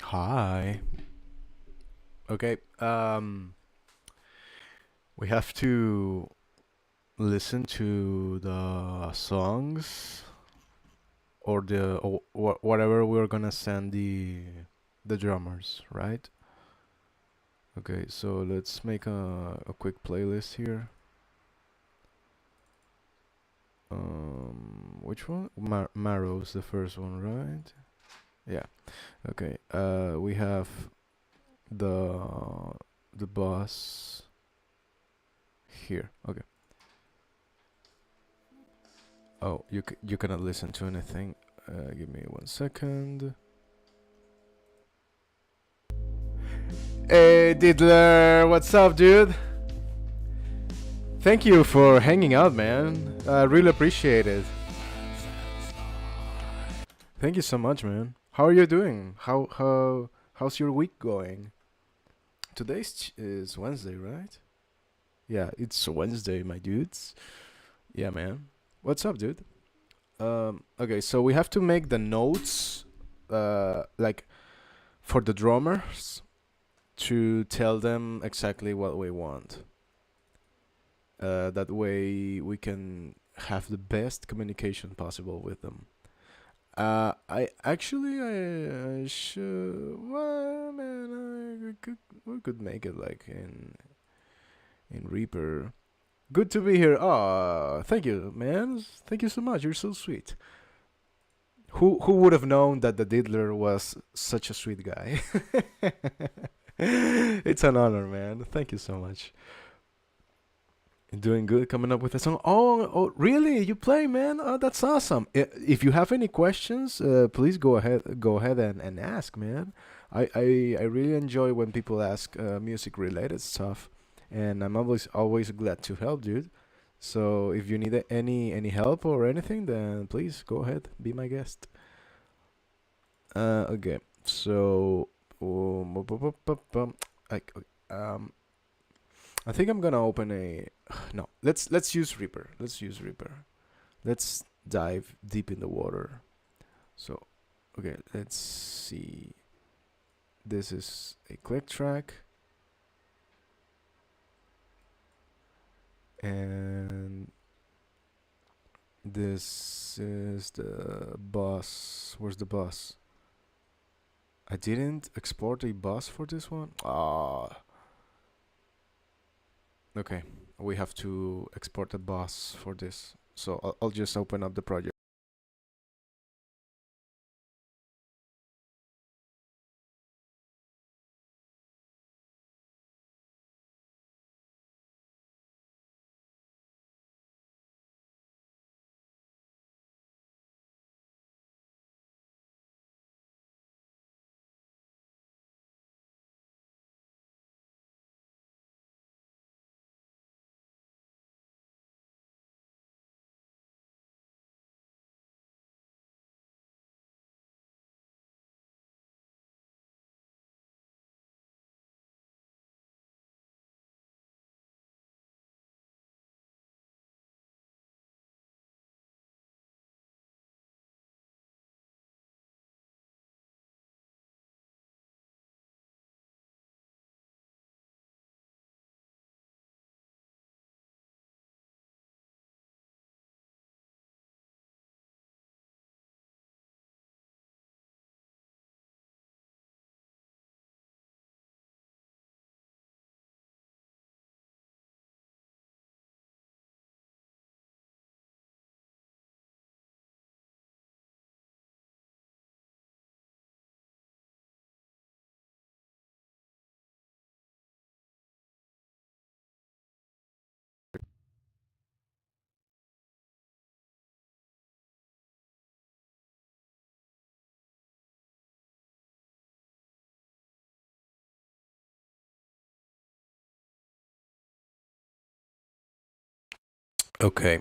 Hi. Okay. We have to listen to the songs or whatever we're gonna send the drummers, right? Okay. So let's make a quick playlist here. Which one? Marrow's the first one, right? Yeah. Okay. We have the the boss here. Okay. Oh, you cannot listen to anything. Give me 1 second. Hey, Diddler, what's up, dude? Thank you for hanging out, man. I really appreciate it. Thank you so much, man. How are you doing? How's your week going? Is Wednesday, right? Yeah, it's Wednesday, my dudes. Yeah, man. What's up, dude? Okay, so we have to make the notes, like for the drummers to tell them exactly what we want. That way we can have the best communication possible with them. I should. Well, man, we could make it like in Reaper. Good to be here. Oh, thank you, man. Thank you so much. You're so sweet. Who would have known that the Diddler was such a sweet guy? It's an honor, man. Thank you so much. Doing good, coming up with a song. Oh, really? You play, man? Oh, that's awesome. If you have any questions, please go ahead and ask, man. I really enjoy when people ask music related stuff, and I'm always glad to help, dude. So if you need any help or anything, then please go ahead, be my guest. Okay. So, I, um, I think I'm gonna open a. No, let's use Reaper. Let's use Reaper. Let's dive deep in the water. So, okay, let's see. This is a click track, and this is the bus. Where's the bus? I didn't export a bus for this one. Ah, okay. We have to export a bus for this. So I'll just open up the project. Okay.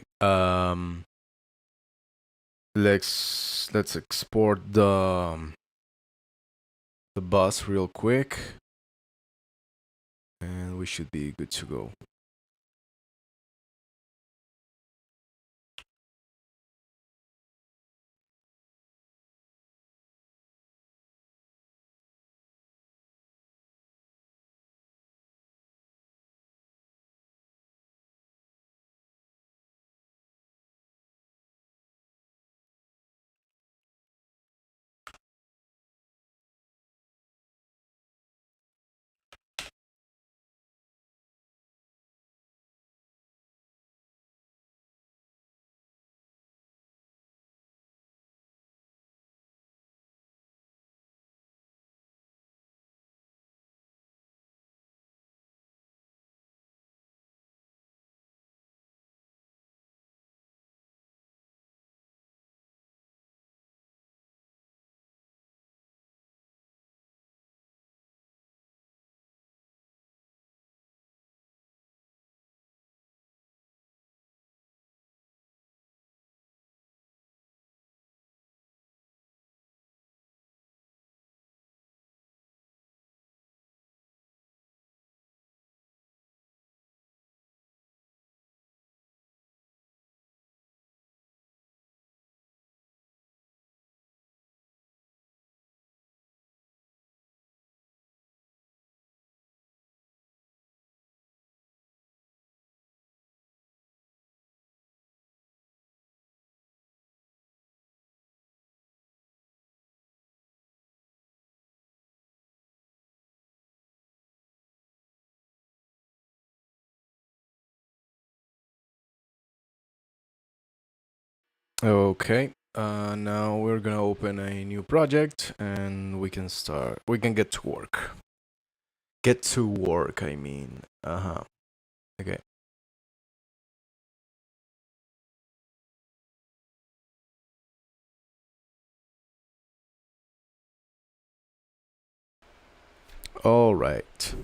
Let's export the bus real quick, and we should be good to go. Okay. Now we're gonna open a new project and we can start. We can get to work. Get to work, I mean. Uh huh. Okay. All right.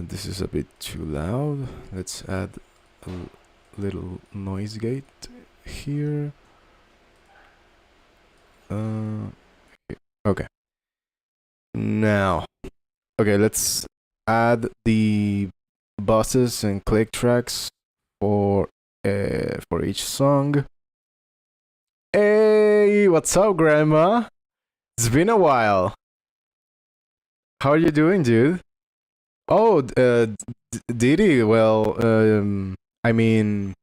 This is a bit too loud. Let's add a little noise gate here. Okay. Now, okay, let's add the buses and click tracks for each song. Hey, what's up, Grandma? It's been a while. How are you doing, dude? Oh, Didi. Well, I mean,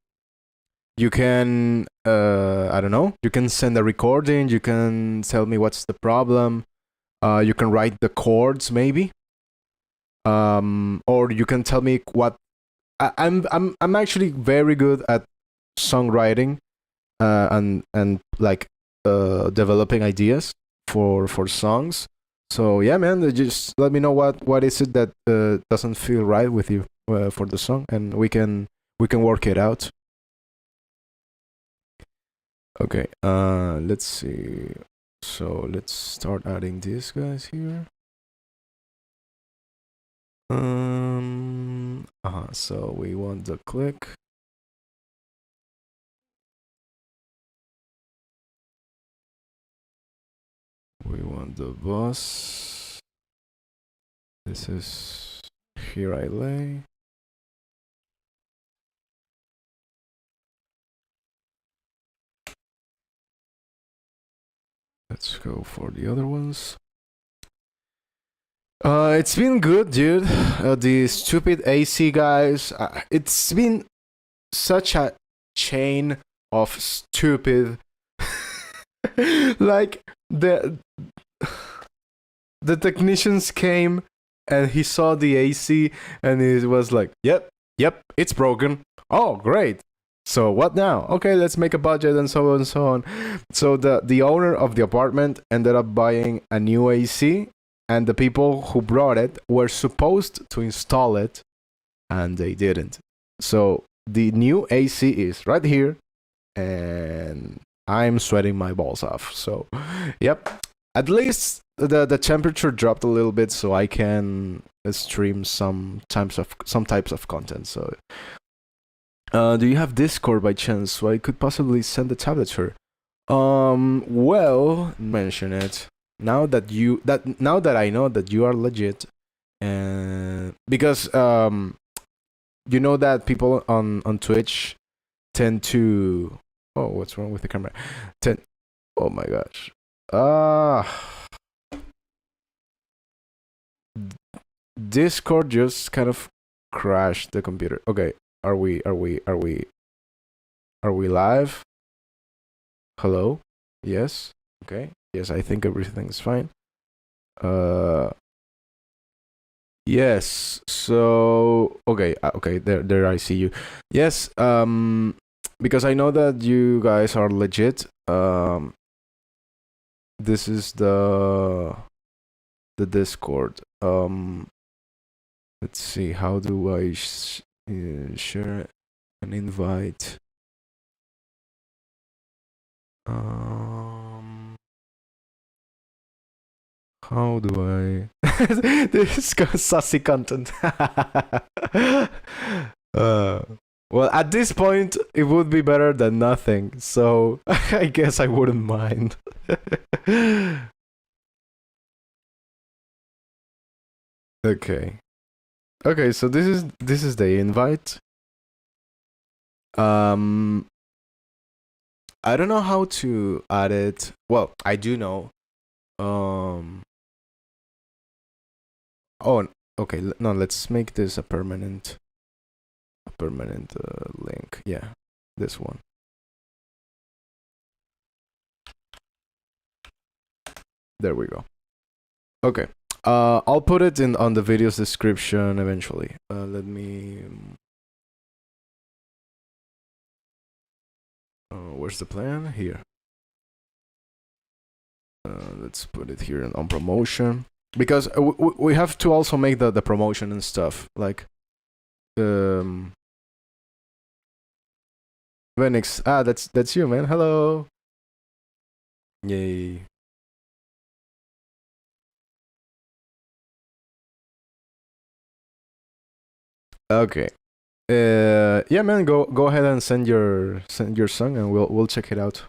you can, I don't know. You can send a recording. You can tell me what's the problem. You can write the chords, maybe. Or you can tell me what. I'm actually very good at songwriting, and like developing ideas for songs. So yeah, man, just let me know what is it that doesn't feel right with you for the song, and we can work it out. Okay. Let's see. So let's start adding these guys here. So we want the click. We want the bus. This is Here I Lay. Let's go for the other ones. It's been good, dude. The stupid AC guys. It's been such a chain of stupid. Like the technicians came and he saw the AC and he was like, "Yep, it's broken. Oh, great. So what now? Okay, let's make a budget and so on and so on." So the owner of the apartment ended up buying a new AC, and the people who brought it were supposed to install it, and they didn't. So the new AC is right here, and I'm sweating my balls off. So, yep. At least the temperature dropped a little bit, so I can stream some types of content. So, do you have Discord by chance? So I could possibly send the tablet to her. Well, mention it now that I know that you are legit, and because you know that people on Twitch tend to. Oh, what's wrong with the camera? Oh my gosh. Discord just kind of crashed the computer. Okay, are we live? Hello? Yes? Okay. Yes, I think everything's fine. Yes. So, okay, there I see you. Yes, because I know that you guys are legit. This is the Discord. Let's see. How do I share an invite? How do I? This is sassy content. Well, at this point, it would be better than nothing. So I guess I wouldn't mind. Okay. Okay, so this is the invite. Um I don't know how to add it. Well, I do know. Um oh, okay, no, let's make this a permanent link. Yeah, this one. There we go. Okay. I'll put it in on the video's description eventually. Let me Where's the plan? Here. Let's put it here on promotion, because we have to also make the promotion and stuff, like Venix. That's you, man. Hello. Yay. Okay. Yeah, man. Go ahead and send your song, and we'll check it out.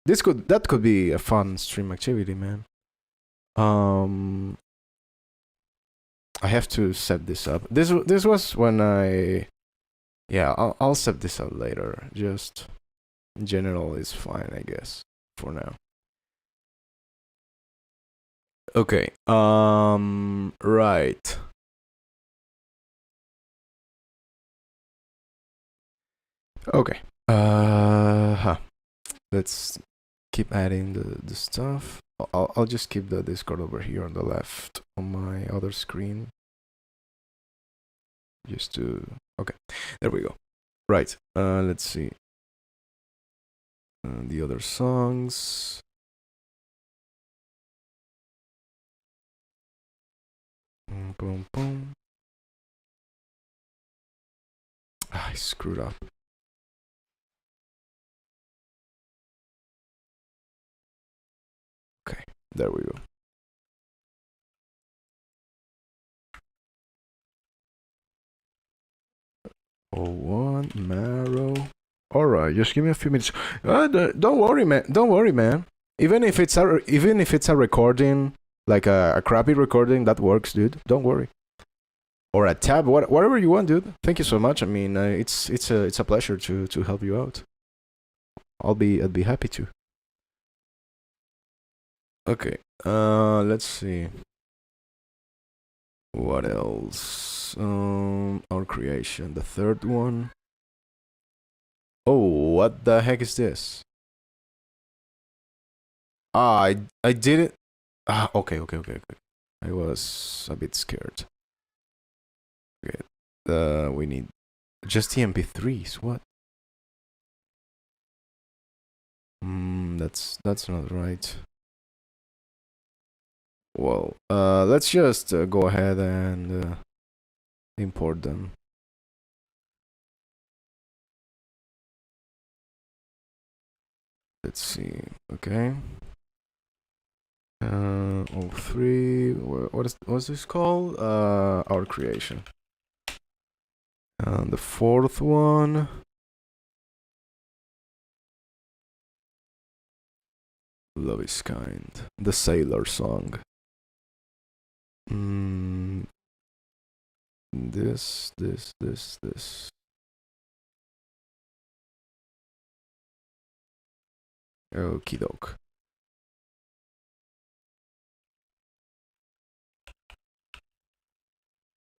That could be a fun stream activity, man. I have to set this up. This was when I. Yeah, I'll set this up later. Just in general is fine, I guess, for now. Okay. Right. Okay. Let's keep adding the stuff. I'll just keep the Discord over here on the left on my other screen. Just to okay, there we go. Right. Let's see. The other songs. Boom boom. I screwed up. Okay, there we go. Oh, one marrow. All right, just give me a few minutes. Don't worry, man. Don't worry, man. Even if it's a recording, like a crappy recording, that works, dude. Don't worry. Or a tab, whatever you want, dude. Thank you so much. I mean, it's a pleasure to help you out. I'd be happy to. Okay. Let's see. What else? Our creation, the third one. Oh, what the heck is this? I didn't. Okay. I was a bit scared. Okay. We need just the MP3s. What? That's not right. Well, let's just go ahead and import them. Let's see. Okay. 03. What's this called? Our creation. And the fourth one. Love is kind. The sailor song. This. Okie doke.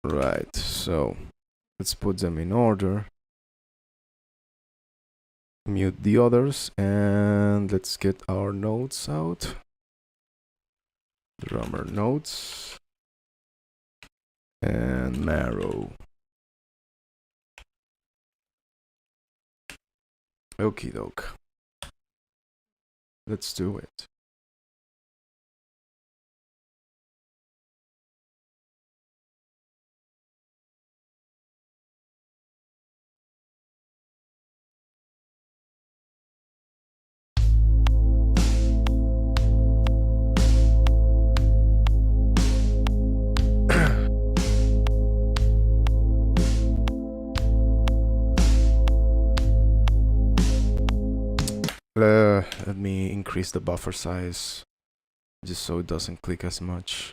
Right, so let's put them in order. Mute the others, and let's get our notes out. Drummer notes. And marrow. Okie doke. Let's do it. Let me increase the buffer size just so it doesn't click as much.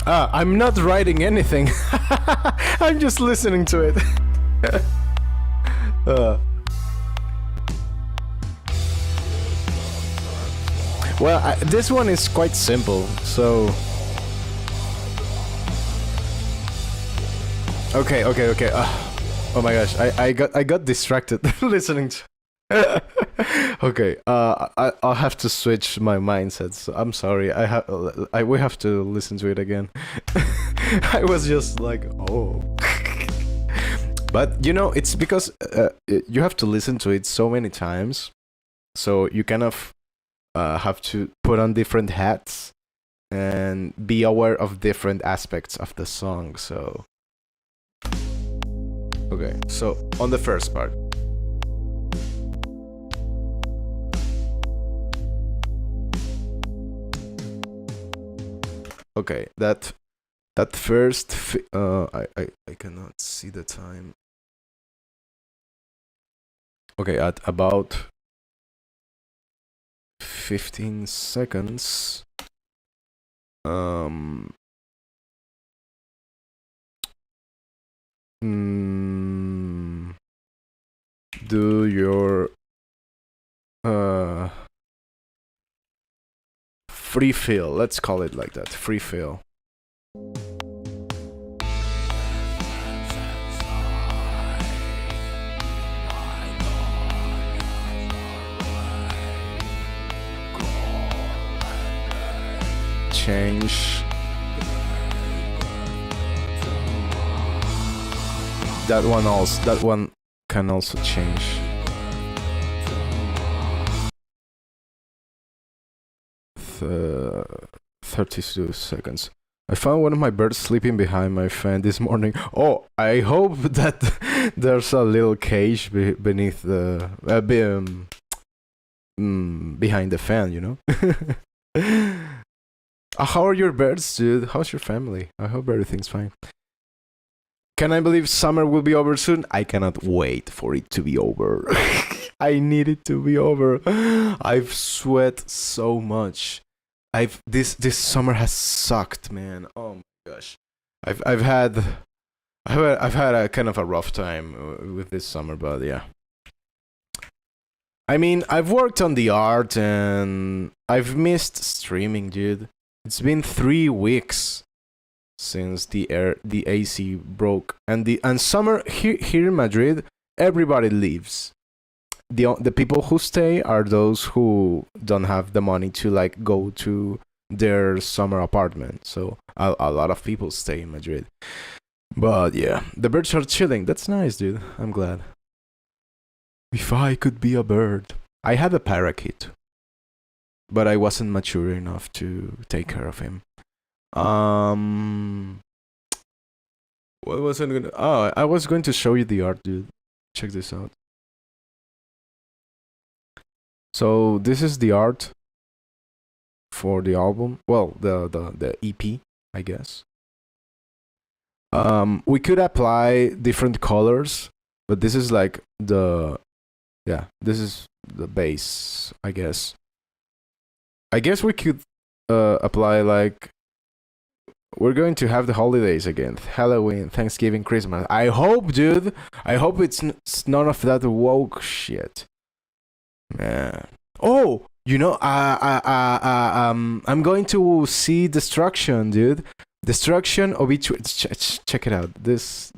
I'm not writing anything. I'm just listening to it. Well, this one is quite simple, so... Okay. Oh my gosh, I got distracted listening to... Okay, I'll have to switch my mindset. So I'm sorry. We have to listen to it again. I was just like, oh. But you know, it's because you have to listen to it so many times, so you kind of have to put on different hats and be aware of different aspects of the song. So, okay, so on the first part. Okay, that first I cannot see the time. Okay, at about 15 seconds. Do your free fill. Let's call it like that. Free fill. Change that one also. That one can also change. The 32 seconds. I found one of my birds sleeping behind my fan this morning. Oh, I hope that there's a little cage beneath the behind the fan, you know. How are your birds, dude? How's your family? I hope everything's fine. Can I believe summer will be over soon? I cannot wait for it to be over. I need it to be over. I've sweat so much. This summer has sucked, man. Oh my gosh. I've had a kind of a rough time with this summer, but yeah. I mean, I've worked on the art and I've missed streaming, dude. It's been 3 weeks since the AC broke, and summer here in Madrid, everybody leaves. The people who stay are those who don't have the money to like go to their summer apartment. So a lot of people stay in Madrid. But yeah, the birds are chilling. That's nice, dude. I'm glad. If I could be a bird. I had a parakeet, but I wasn't mature enough to take care of him. What was I gonna... Oh, I was going to show you the art, dude. Check this out. So this is the art for the album. Well, the EP, I guess. We could apply different colors, but this is like this is the base, I guess. I guess we could apply like... We're going to have the holidays again. Halloween, Thanksgiving, Christmas. I hope, dude. I hope it's none of that woke shit. Man. Oh, you know, I'm going to see Destruction, dude. Destruction Obituary. Check it out. This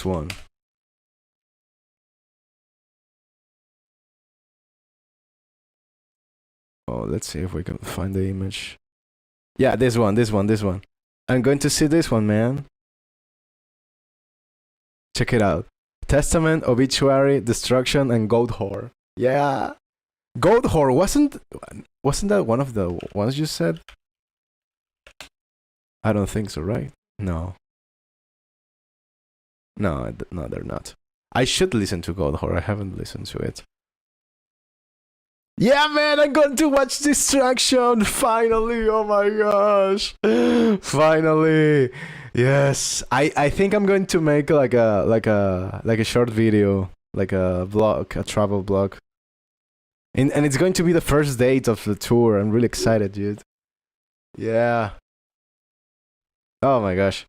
one. Oh, let's see if we can find the image. Yeah, this one. I'm going to see this one, man. Check it out. Testament, Obituary, Destruction, and Goat Whore. Yeah. Goat Whore, wasn't that one of the ones you said? I don't think so, right? No, they're not. I should listen to Goat Whore. I haven't listened to it. Yeah, man, I'm going to watch Destruction finally. Oh my gosh, finally. Yes, I think I'm going to make like a short video, like a vlog, a travel vlog. And it's going to be the first date of the tour. I'm really excited, dude. Yeah. Oh my gosh.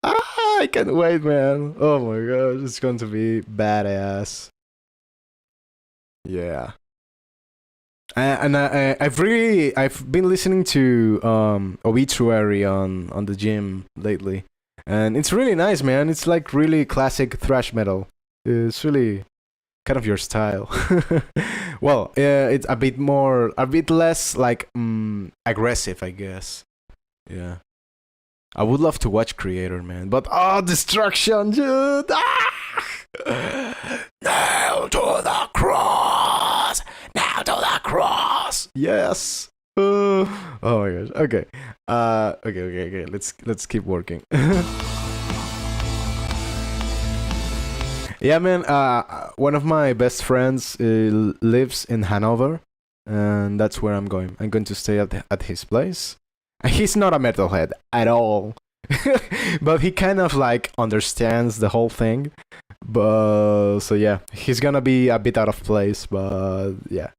I can't wait, man. Oh my gosh, it's going to be badass. Yeah. I've been listening to Obituary on the gym lately, and it's really nice, man. It's like really classic thrash metal. It's really kind of your style. Well, it's a bit less like aggressive, I guess. Yeah. I would love to watch Creator, man, but destruction, dude! Nail to the cross! Nail to the cross! Yes. Oh my gosh. Okay. Okay. Let's keep working. Yeah, man. One of my best friends lives in Hanover, and that's where I'm going. I'm going to stay at his place. He's not a metalhead at all, but he kind of like understands the whole thing. But so yeah, he's gonna be a bit out of place, but yeah.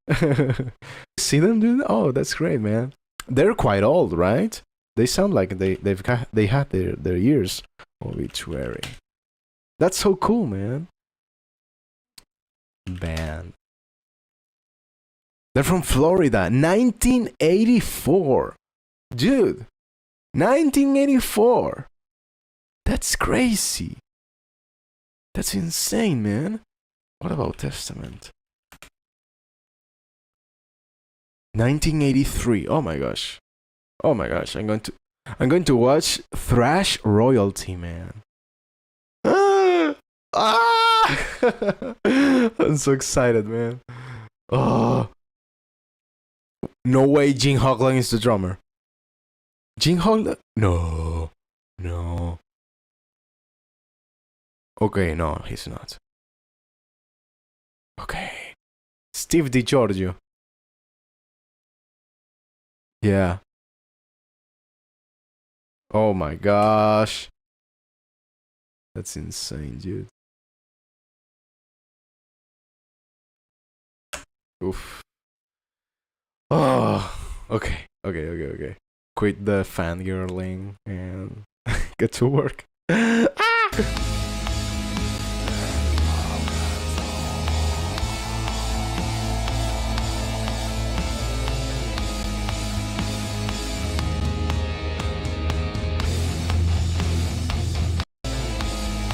See them, dude? Oh, that's great, man. They're quite old, right? They sound like they had their years. Obituary. That's so cool, man. Band. They're from Florida, 1984. Dude, 1984. That's crazy. That's insane, man. What about Testament? 1983. Oh my gosh. Oh my gosh. I'm going to watch Thrash Royalty, man. I'm so excited, man. Oh. No way Gene Hoglan is the drummer. Gene Hoglan? No. Okay, no, he's not. Okay. Steve DiGiorgio. Yeah. Oh my gosh. That's insane, dude. Oof. Oh, okay. Quit the fangirling and get to work.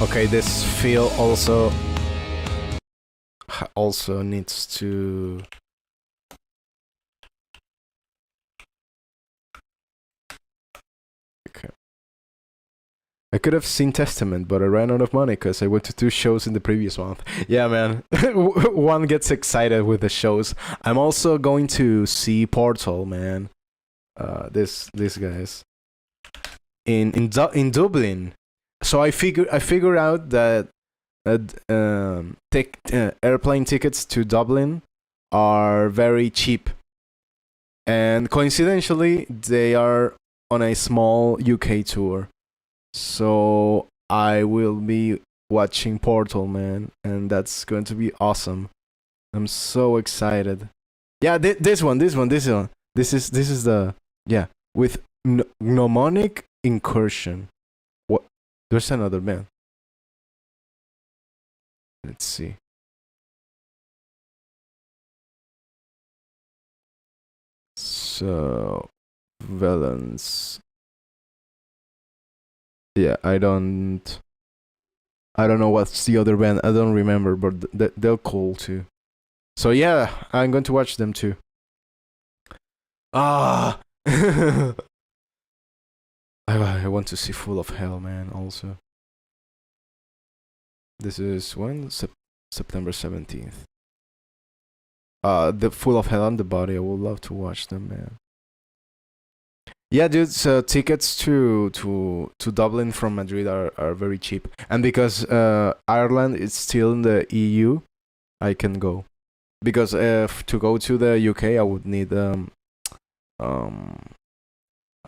Okay, this feel also needs to. Okay. I could have seen Testament, but I ran out of money because I went to 2 shows in the previous month. Yeah, man. One gets excited with the shows. I'm also going to see Portal, man. This guys in Dublin. So I figure out that airplane tickets to Dublin are very cheap, and coincidentally they are on a small UK tour. So I will be watching Portal, man, and that's going to be awesome. I'm so excited. Yeah, this one. This is the with Mnemonic Incursion. What? There's another band. Let's see. So, Valence. Yeah, I don't know what's the other band. I don't remember, but they're cool too. So yeah, I'm going to watch them too. I want to see Full of Hell, man, also. This is when? September 17th. The Full of Hell and the Body. I would love to watch them, man. Yeah, dude. So tickets to Dublin from Madrid are very cheap, and because Ireland is still in the EU, I can go. Because to go to the UK, I would need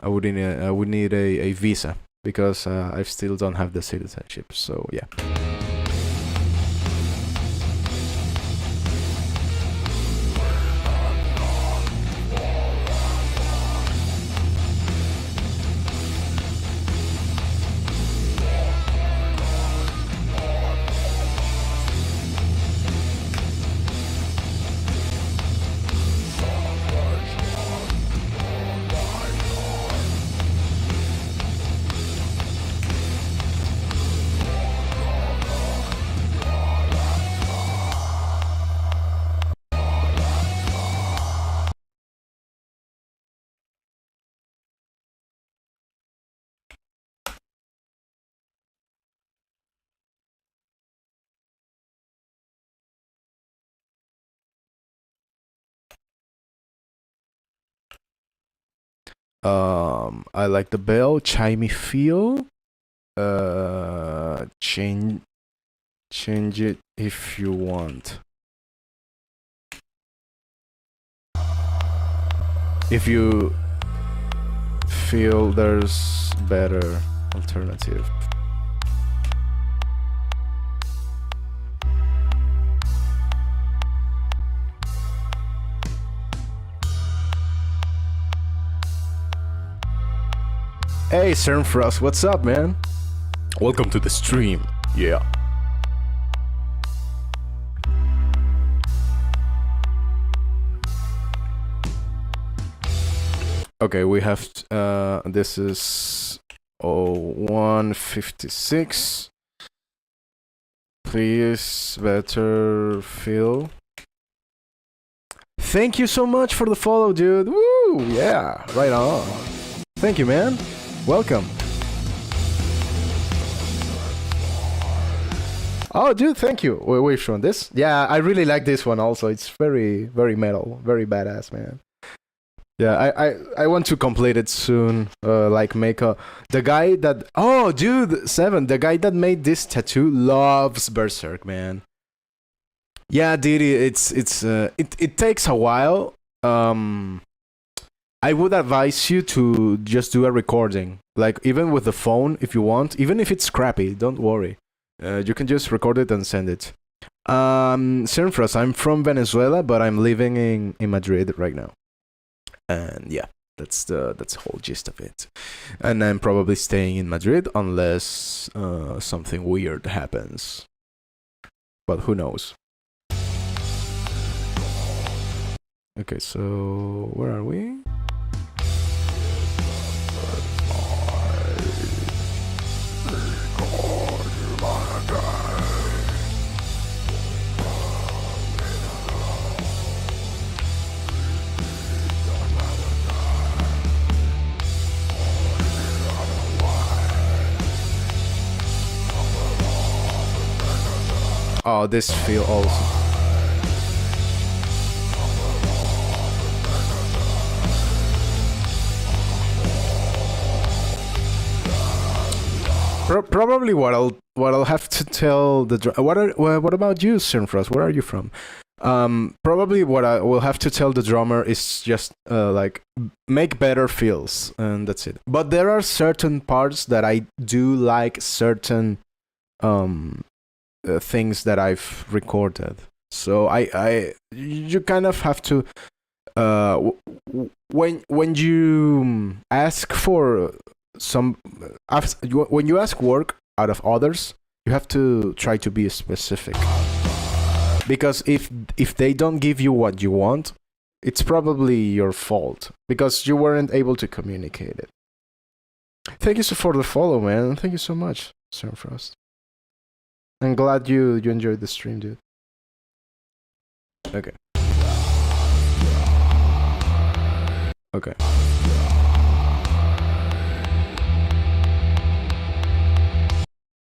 I would need a visa, because I still don't have the citizenship. So yeah. I like the bell, chimey feel. Change it if you want. If you feel there's better alternative. Hey, CERN Frost, what's up, man? Welcome to the stream. Yeah. Okay, we have this is 156. Please better feel. Thank you so much for the follow, dude. Woo! Yeah, right on. Thank you, man. Welcome. Oh, dude, thank you. Which one? This? Yeah, I really like this one also. It's very, very metal, very badass, man. Yeah, I want to complete it soon. Like make a the guy that dude, 7, the guy that made this tattoo loves Berserk, man. Yeah, dude, it takes a while. I would advise you to just do a recording, like even with the phone if you want, even if it's crappy. Don't worry, you can just record it and send it. Cernfras, I'm from Venezuela, but I'm living in Madrid right now. And yeah, that's the whole gist of it. And I'm probably staying in Madrid unless something weird happens. But who knows? Okay, so where are we? Oh, this feel also. Probably what I'll have to tell the what about you, Cernfrost? Where are you from? Probably what I will have to tell the drummer is just like make better feels, and that's it. But there are certain parts that I do like, certain things that I've recorded. So you kind of have to when you ask for when you ask work out of others, you have to try to be specific, because if they don't give you what you want, it's probably your fault because you weren't able to communicate it. Thank you for the follow, man. Thank you so much, Cernfrost. I'm glad you enjoyed the stream, dude. Okay. Okay.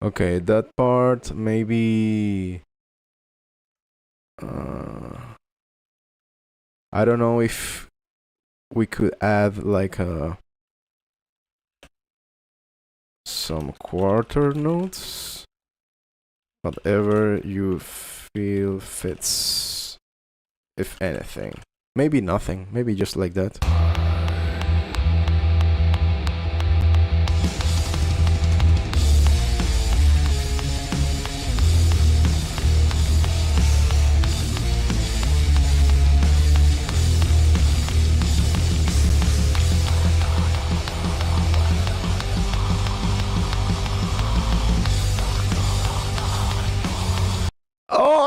Okay, that part maybe I don't know if we could add like some quarter notes. Whatever you feel fits, if anything. Maybe nothing, maybe just like that.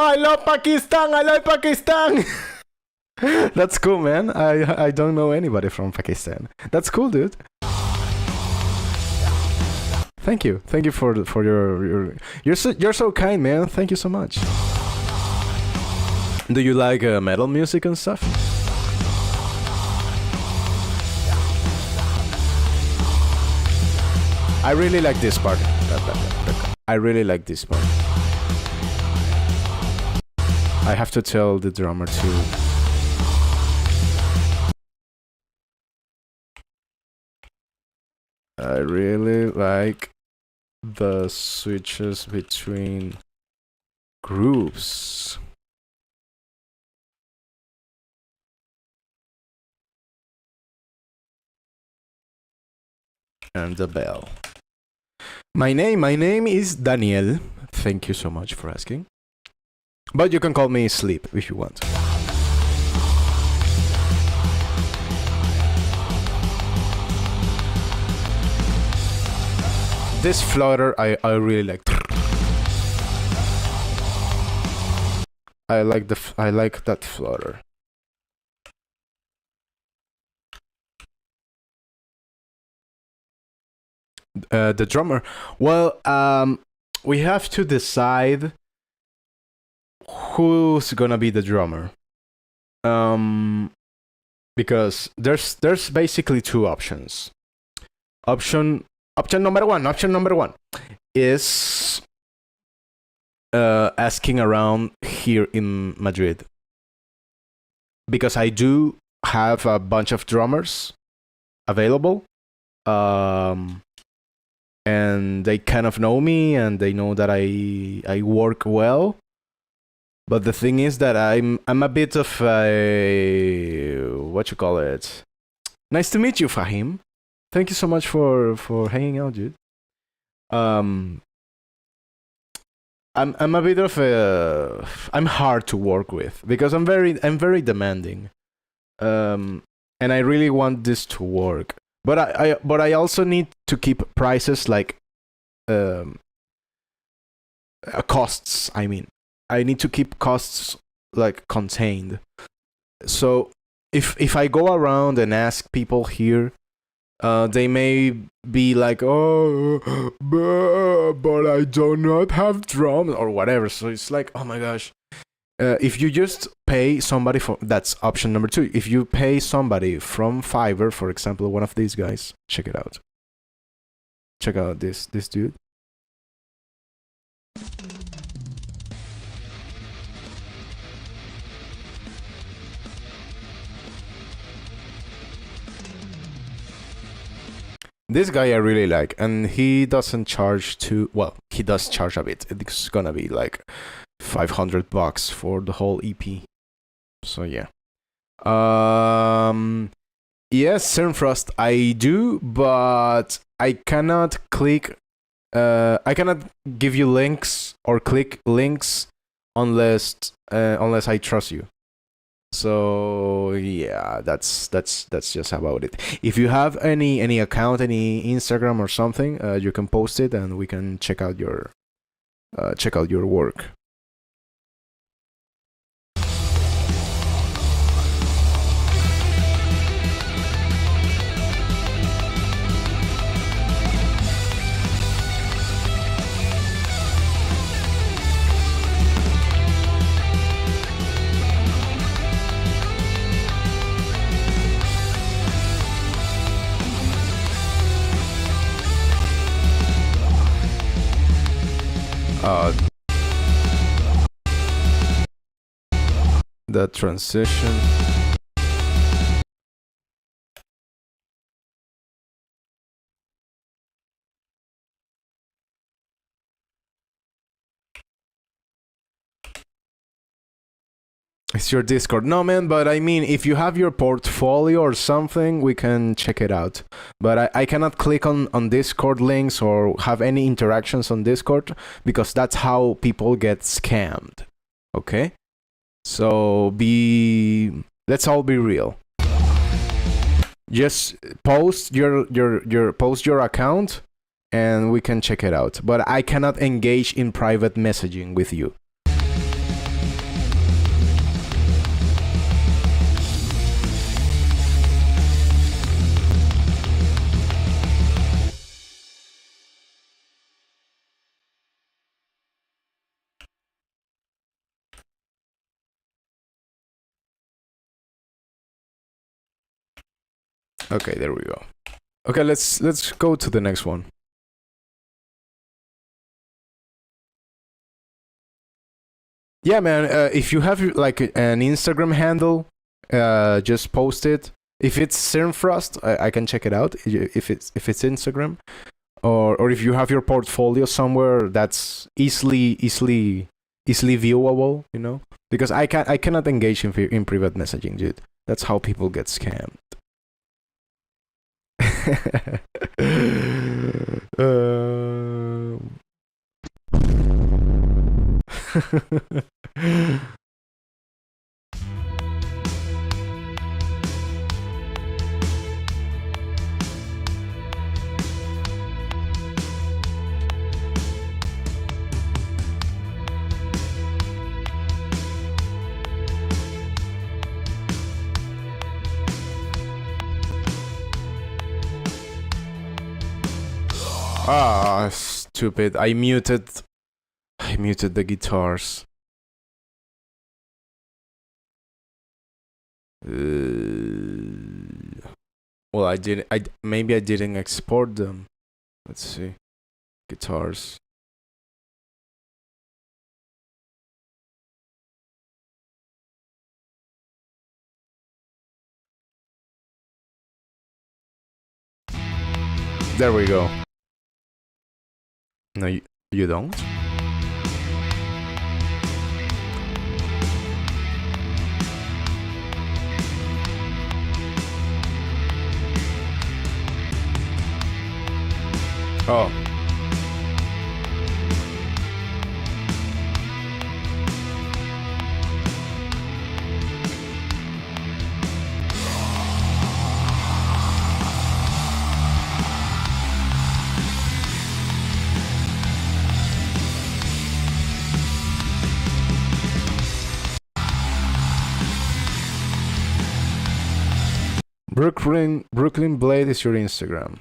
I love Pakistan! I love Pakistan! That's cool, man. I don't know anybody from Pakistan. That's cool, dude. Thank you for your you're so kind, man. Thank you so much. Do you like metal music and stuff? I really like this part. I really like this part. I have to tell the drummer to I really like the switches between groups. And the bell. My name is Daniel. Thank you so much for asking. But you can call me Sleep if you want. This flutter I really like. I like that flutter. The drummer. Well, we have to decide who's gonna be the drummer. Because there's basically two options. Option number one is asking around here in Madrid, because I do have a bunch of drummers available, and they kind of know me and they know that I work well. But the thing is that I'm a bit of a, what you call it. Nice to meet you, Fahim. Thank you so much for hanging out, dude. I'm a bit of a, I'm hard to work with because I'm very demanding, and I really want this to work. But I also need to keep prices like costs. I mean, I need to keep costs like contained. So if I go around and ask people here, they may be like, oh, but I do not have drums or whatever. So it's like, oh my gosh. If you just pay somebody for, that's option number two. If you pay somebody from Fiverr, for example, one of these guys, check it out. Check out this dude. This guy I really like, and he doesn't charge too well. He does charge a bit. It's gonna be like $500 for the whole EP. So yeah. Yes, Cernfrost, I do, but I cannot click. I cannot give you links or click links unless I trust you. So yeah, that's just about it. If you have any account, any Instagram or something, you can post it and we can check out your work. The transition. It's your Discord. No, man, but I mean, if you have your portfolio or something, we can check it out. But I cannot click on Discord links or have any interactions on Discord because that's how people get scammed. Okay? So let's all be real. Just post your account and we can check it out. But I cannot engage in private messaging with you. Okay, there we go. Okay, let's go to the next one. Yeah, man. If you have like an Instagram handle, just post it If it's Frost, I can check it out. If it's Instagram, or if you have your portfolio somewhere that's easily viewable, you know, because I cannot engage in private messaging, dude. That's how people get scammed. Ah, stupid. I muted the guitars. Well, maybe I didn't export them. Let's see. Guitars. There we go. No, you don't? Oh. Brooklyn Blade is your Instagram.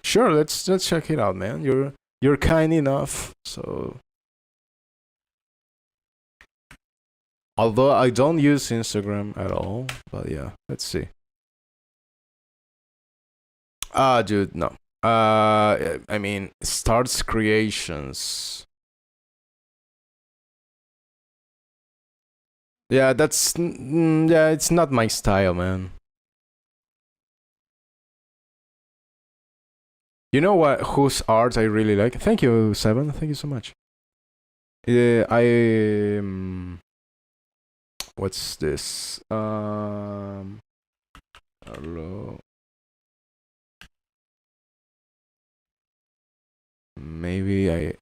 Sure, let's check it out, man. You're kind enough, so. Although I don't use Instagram at all, but yeah, let's see. Dude, no. I mean, starts creations. Yeah, yeah, it's not my style, man. You know what? Whose art I really like? Thank you, Seven. Thank you so much. What's this? Hello. Maybe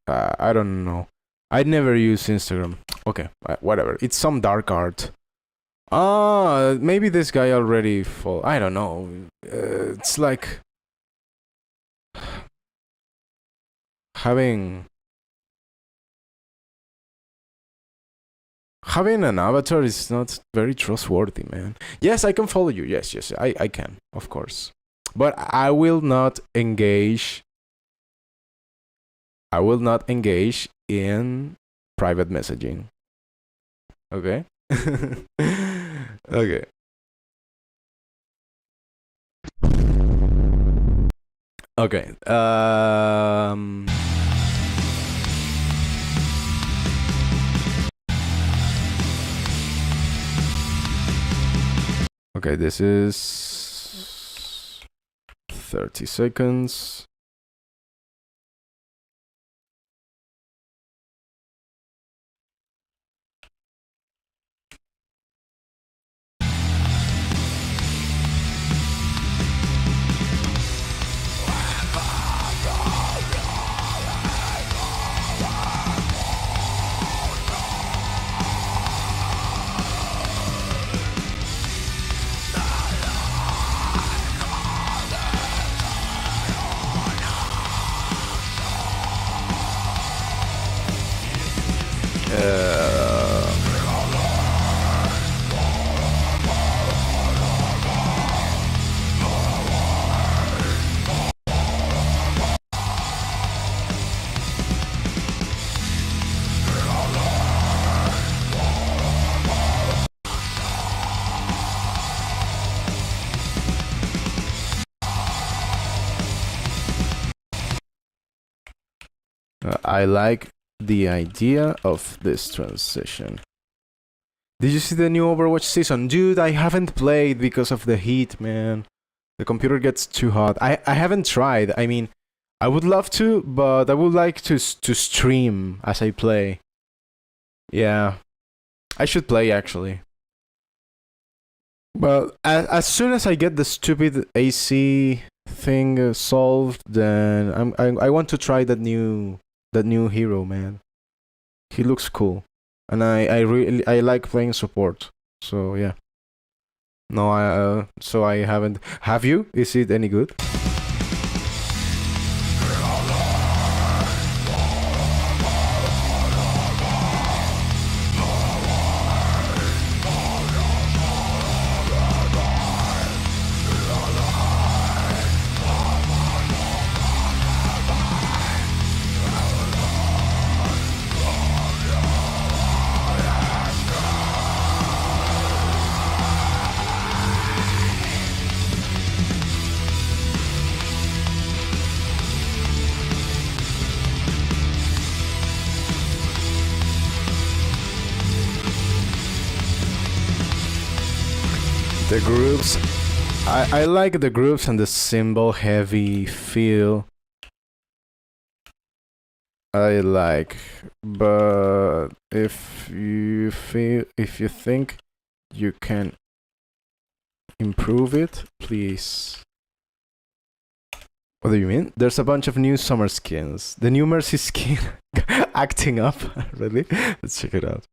I don't know. I never use Instagram. Okay, whatever. It's some dark art. Maybe this guy already I don't know. It's like having an avatar is not very trustworthy, man. Yes, I can follow you. Yes, I can, of course. But I will not engage in private messaging. Okay? Okay. Okay. Okay, this is 30 seconds. I like the idea of this transition. Did you see the new Overwatch season? Dude, I haven't played because of the heat, man. The computer gets too hot. I haven't tried. I mean, I would love to, but I would like to stream as I play. Yeah. I should play, actually. But as soon as I get the stupid AC thing solved, then I want to try that new hero, man. He looks cool, and I really like playing support. So yeah. No, so I haven't. Have you? Is it any good? The groups, I like the groups and the symbol heavy feel. I like, but if you think you can improve it, please. What do you mean? There's a bunch of new summer skins. The new Mercy skin acting up. Really? Let's check it out.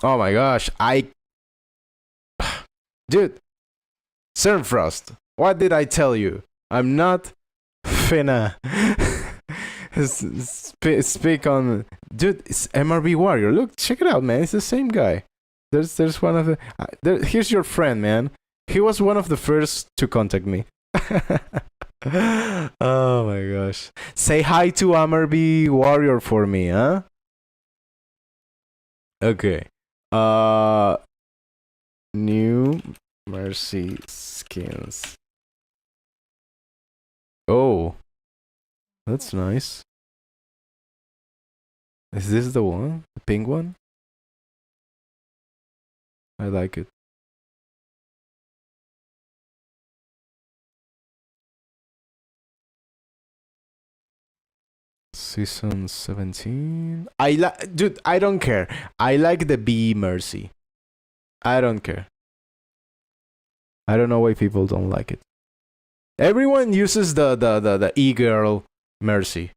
Oh my gosh, dude, Cernfrost, what did I tell you? I'm not finna speak on... Dude, it's MRB Warrior. Look, check it out, man. It's the same guy. There's one of the... here's your friend, man. He was one of the first to contact me. Oh my gosh. Say hi to MRB Warrior for me, huh? Okay. New Mercy skins. Oh, that's nice. Is this the one? The pink one? I like it. Season 17. Dude, I don't care. I like the B Mercy. I don't care. I don't know why people don't like it. Everyone uses the e-girl Mercy.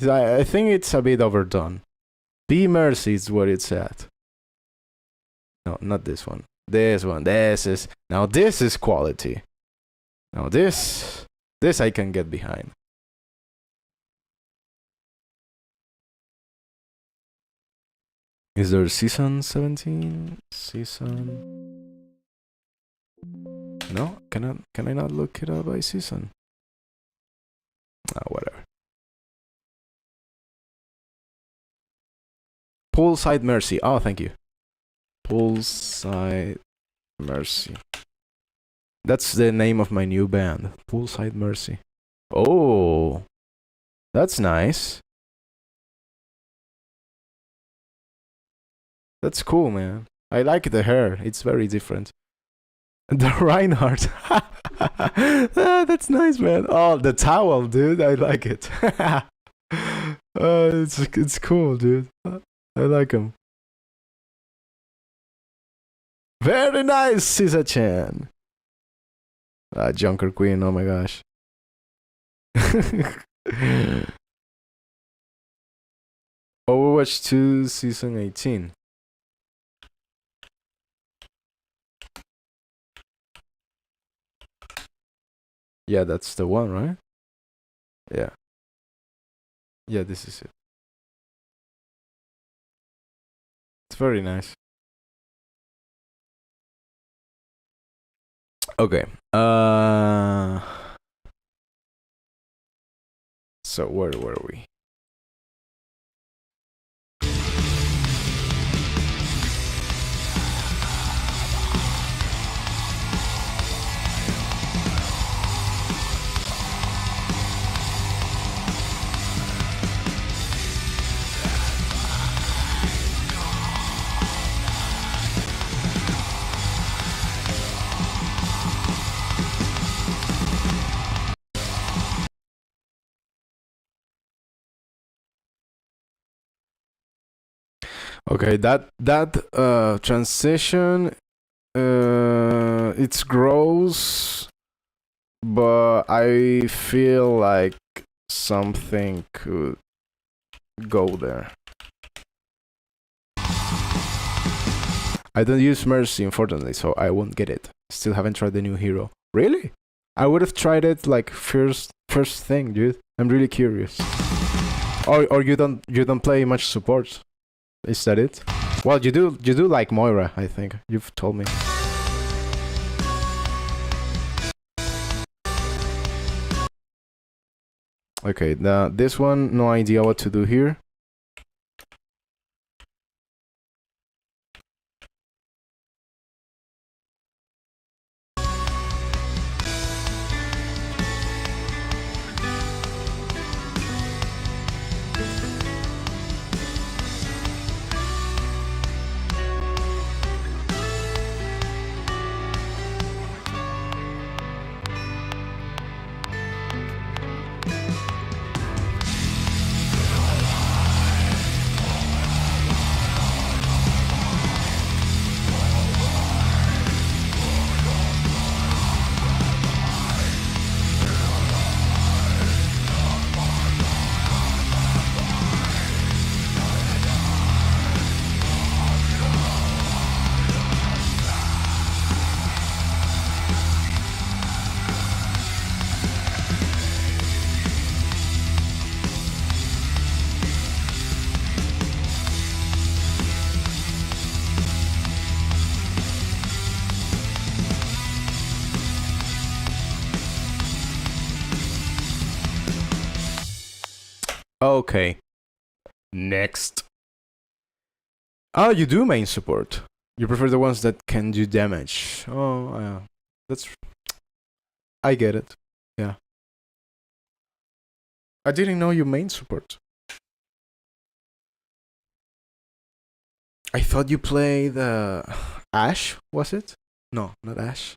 I think it's a bit overdone. B Mercy is what it's at. No, not this one. This one. This is... Now this is quality. Now this I can get behind. Is there season 17? Season... No? Can I not look it up by season? Ah, whatever. Poolside Mercy. Oh, thank you. Poolside Mercy. That's the name of my new band. Poolside Mercy. Oh, that's nice. That's cool, man. I like the hair. It's very different. The Reinhardt. That's nice, man. Oh, the towel, dude. I like it. It's cool, dude. I like him. Very nice, Sisa-chan. Junker Queen. Oh my gosh. Overwatch 2 Season 18. Yeah, that's the one, right? Yeah. Yeah, this is it. It's very nice. Okay. So where were we? Okay, that transition, it's gross, but I feel like something could go there. I don't use Mercy, unfortunately, so I won't get it. Still haven't tried the new hero. Really? I would have tried it like first thing, dude. I'm really curious. Or you don't play much support? Is that it? Well, you do like Moira, I think. You've told me. Okay, now this one, no idea what to do here. Okay. Next. Oh, you do main support. You prefer the ones that can do damage. Oh, yeah. That's... I get it. Yeah. I didn't know you main support. I thought you played Ash, was it? No, not Ash.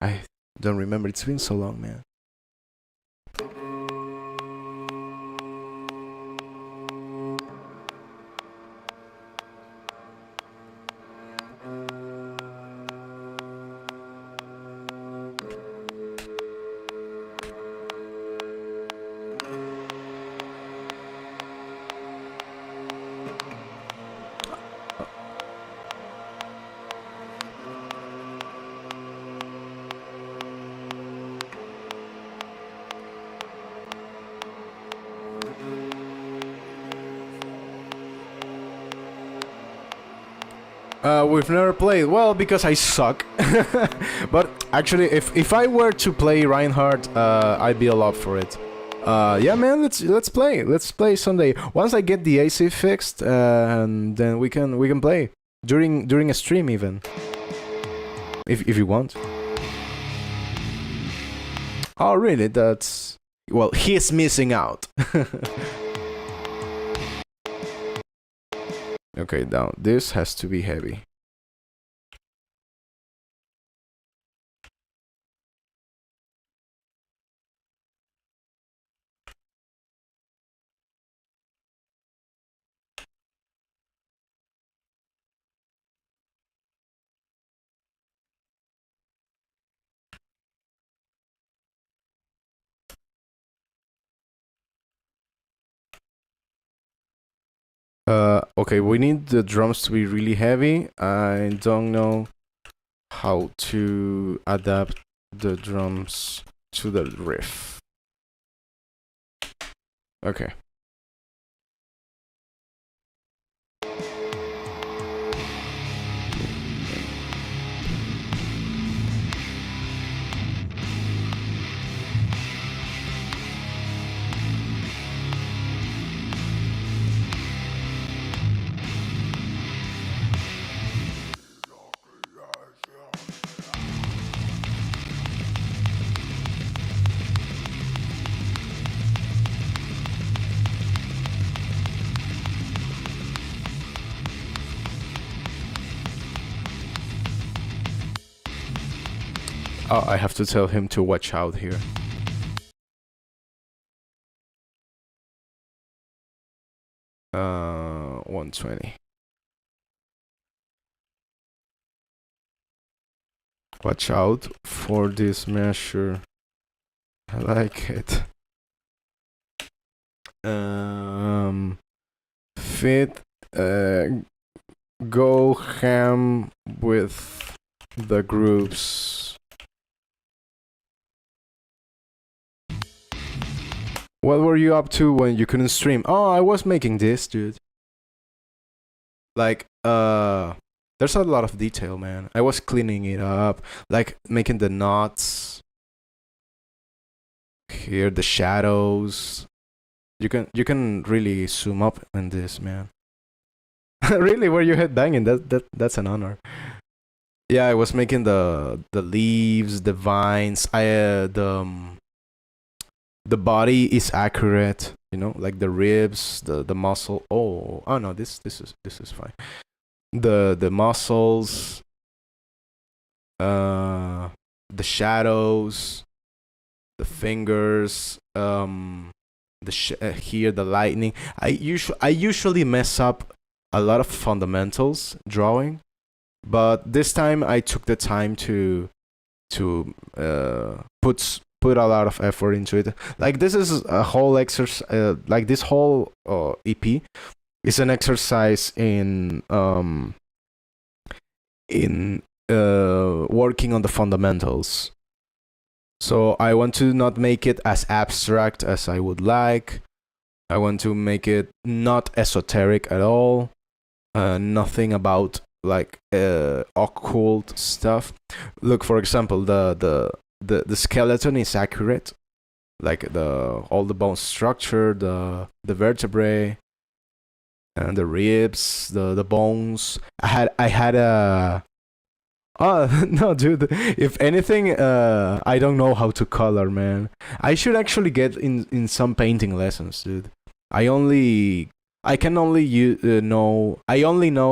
I don't remember. It's been so long, man. We've never played. Well, because I suck. But actually, if I were to play Reinhardt, I'd be a lot for it. Yeah, man, let's play. Let's play Sunday. Once I get the AC fixed, and then we can play during a stream even. If you want. Oh, really? That's... Well, he's missing out. Okay, now this has to be heavy. Okay, we need the drums to be really heavy. I don't know how to adapt the drums to the riff. Okay. Oh, I have to tell him to watch out here. Uh, 120. Watch out for this measure. I like it. Fit. Go ham with the groups. What were you up to when you couldn't stream? Oh, I was making this, dude. Like, there's a lot of detail, man. I was cleaning it up, like making the knots. Here, the shadows. You can really zoom up in this, man. Really, were you headbanging? That's an honor. Yeah, I was making the leaves, the vines. The body is accurate, you know, like the ribs, the muscle. Oh no, this is fine. The muscles, the shadows, the fingers, here the lightning. I usually mess up a lot of fundamentals drawing, but this time I took the time to put a lot of effort into it. Like, this is a whole exercise. Like, this whole EP is an exercise in working on the fundamentals. So I want to not make it as abstract as I would like. I want to make it not esoteric at all. Nothing about like occult stuff. Look, for example, the skeleton is accurate, like all the bone structure, the vertebrae, and the ribs, the bones. I had a. Oh no, dude! If anything, I don't know how to color, man. I should actually get in some painting lessons, dude. I only know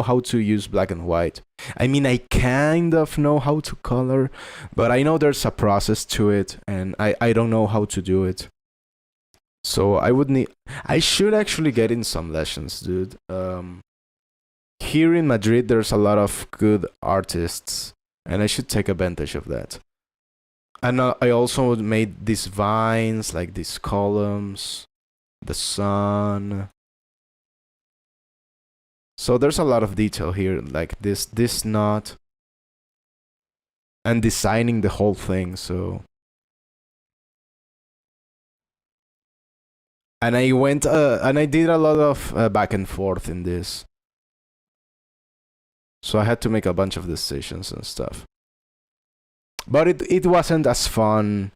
how to use black and white. I mean, I kind of know how to color, but I know there's a process to it, and I don't know how to do it. So I should actually get in some lessons, dude. Here in Madrid, there's a lot of good artists, and I should take advantage of that. And I also made these vines, like these columns, the sun. So there's a lot of detail here, like this knot, and designing the whole thing. So, and I went and I did a lot of back and forth in this. So I had to make a bunch of decisions and stuff. But it wasn't as fun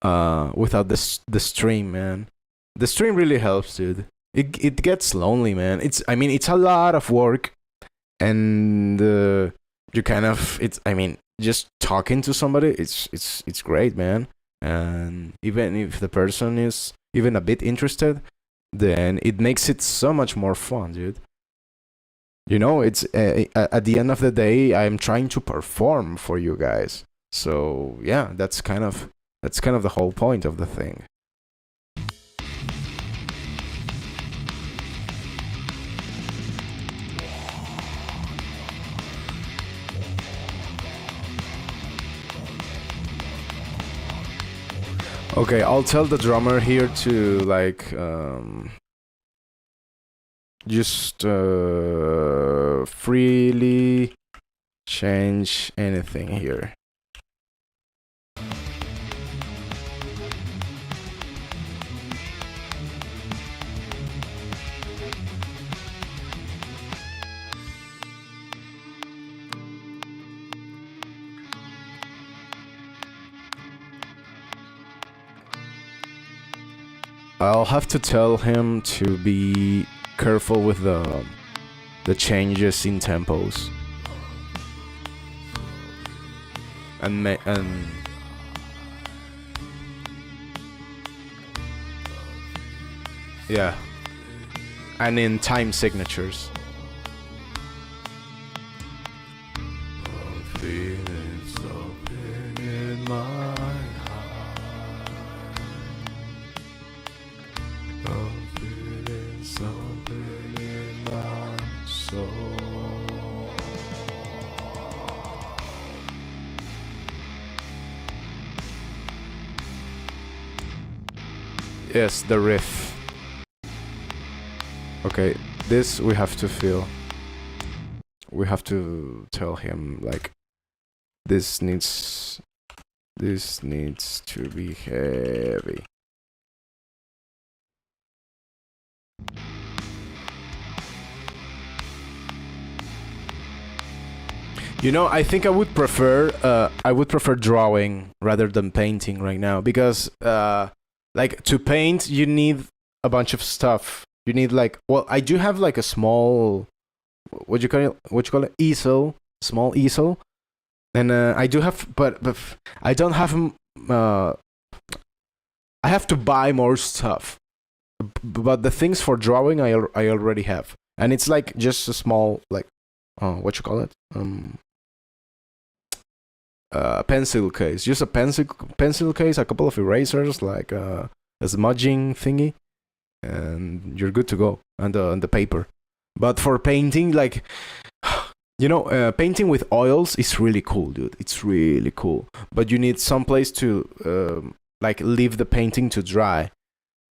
without the stream, man. The stream really helps, dude. It gets lonely, man. It's a lot of work, and you kind of just talking to somebody. It's great, man. And even if the person is even a bit interested, then it makes it so much more fun, dude. You know, it's at the end of the day, I'm trying to perform for you guys. So yeah, that's kind of the whole point of the thing. Okay, I'll tell the drummer here to like just freely change anything here. I'll have to tell him to be careful with the changes in tempos. And yeah. And in time signatures. I'm feeling something in my something in my soul. Yes, the riff. Okay, this we have to feel. We have to tell him like this needs to be heavy. You know, I think I would prefer drawing rather than painting right now because like to paint you need a bunch of stuff. You need like, well, I do have like a small what you call it easel, small easel, and I do have, but I don't have I have to buy more stuff. But the things for drawing I already have, and it's like just a small like what you call it pencil case, just a pencil case, a couple of erasers, like a smudging thingy, and you're good to go. And the paper. But for painting, like, you know, painting with oils is really cool, dude. It's really cool. But you need some place to like leave the painting to dry,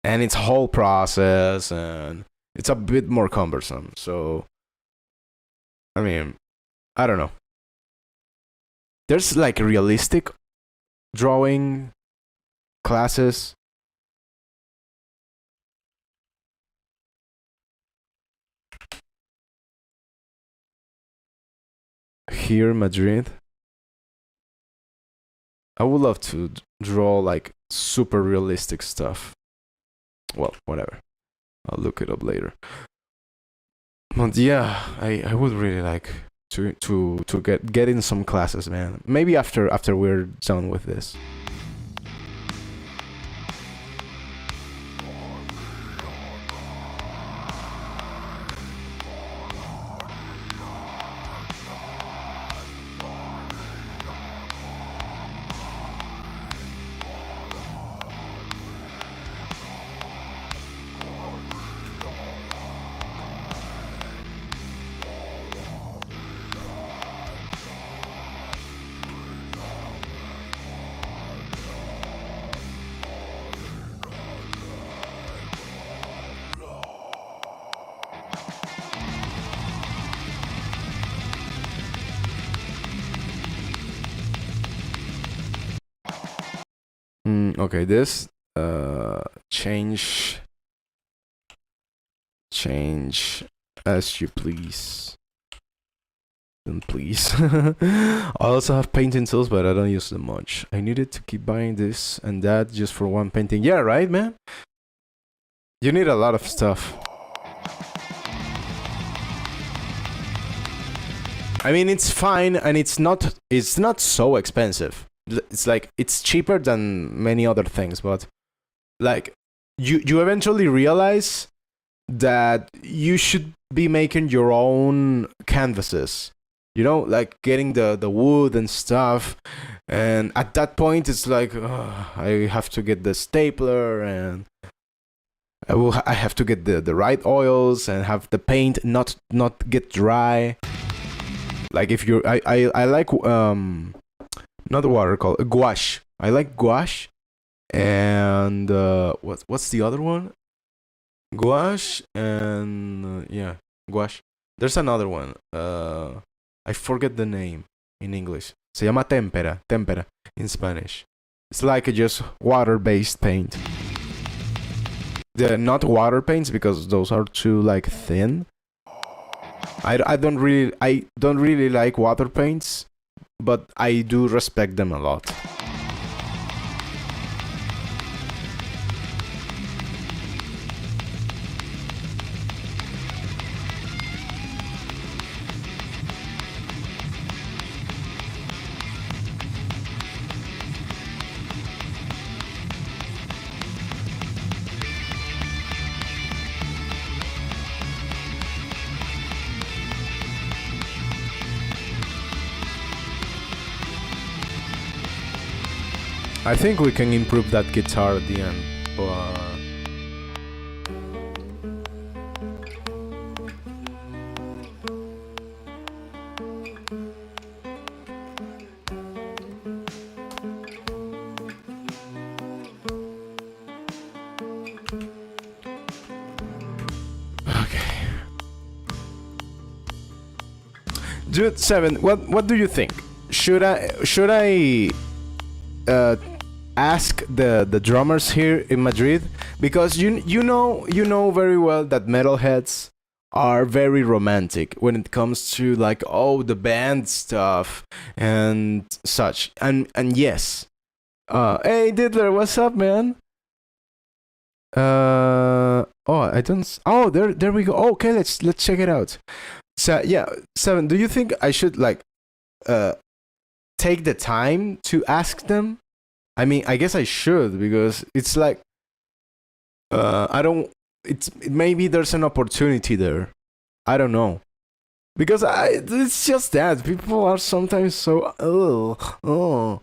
and it's a whole process, and it's a bit more cumbersome. So, I mean, I don't know. There's like realistic drawing classes. Here in Madrid. I would love to draw like super realistic stuff. Well, whatever. I'll look it up later. But yeah, I would really like to get in some classes, man. Maybe after we're done with this. Okay, this change as you please. Then please. I also have painting tools, but I don't use them much. I needed to keep buying this and that just for one painting. Yeah, right, man? You need a lot of stuff. I mean, it's fine, and it's not so expensive. It's like it's cheaper than many other things, but like you eventually realize that you should be making your own canvases, you know, like getting the wood and stuff. And at that point it's like I have to get the stapler, and I have to get the right oils and have the paint not get dry. Like if you're I like not watercolor, gouache. I like gouache. And what's the other one? Gouache and yeah, gouache. There's another one. I forget the name in English. Se llama tempera in Spanish. It's like a just water-based paint. They're not water paints because those are too like thin. I don't really like water paints, but I do respect them a lot. I think we can improve that guitar at the end, but Dude, Seven, what do you think? Should I uh, ask the drummers here in Madrid, because you know very well that metalheads are very romantic when it comes to like, oh, the band stuff and such. And yes. Hey Diddler, what's up, man? Oh, I don't. Oh, there we go. Okay, let's check it out. So yeah, Seven. Do you think I should like uh take the time to ask them? I mean, I guess I should, because it's like I don't. Maybe there's an opportunity there. I don't know, because it's just that people are sometimes so oh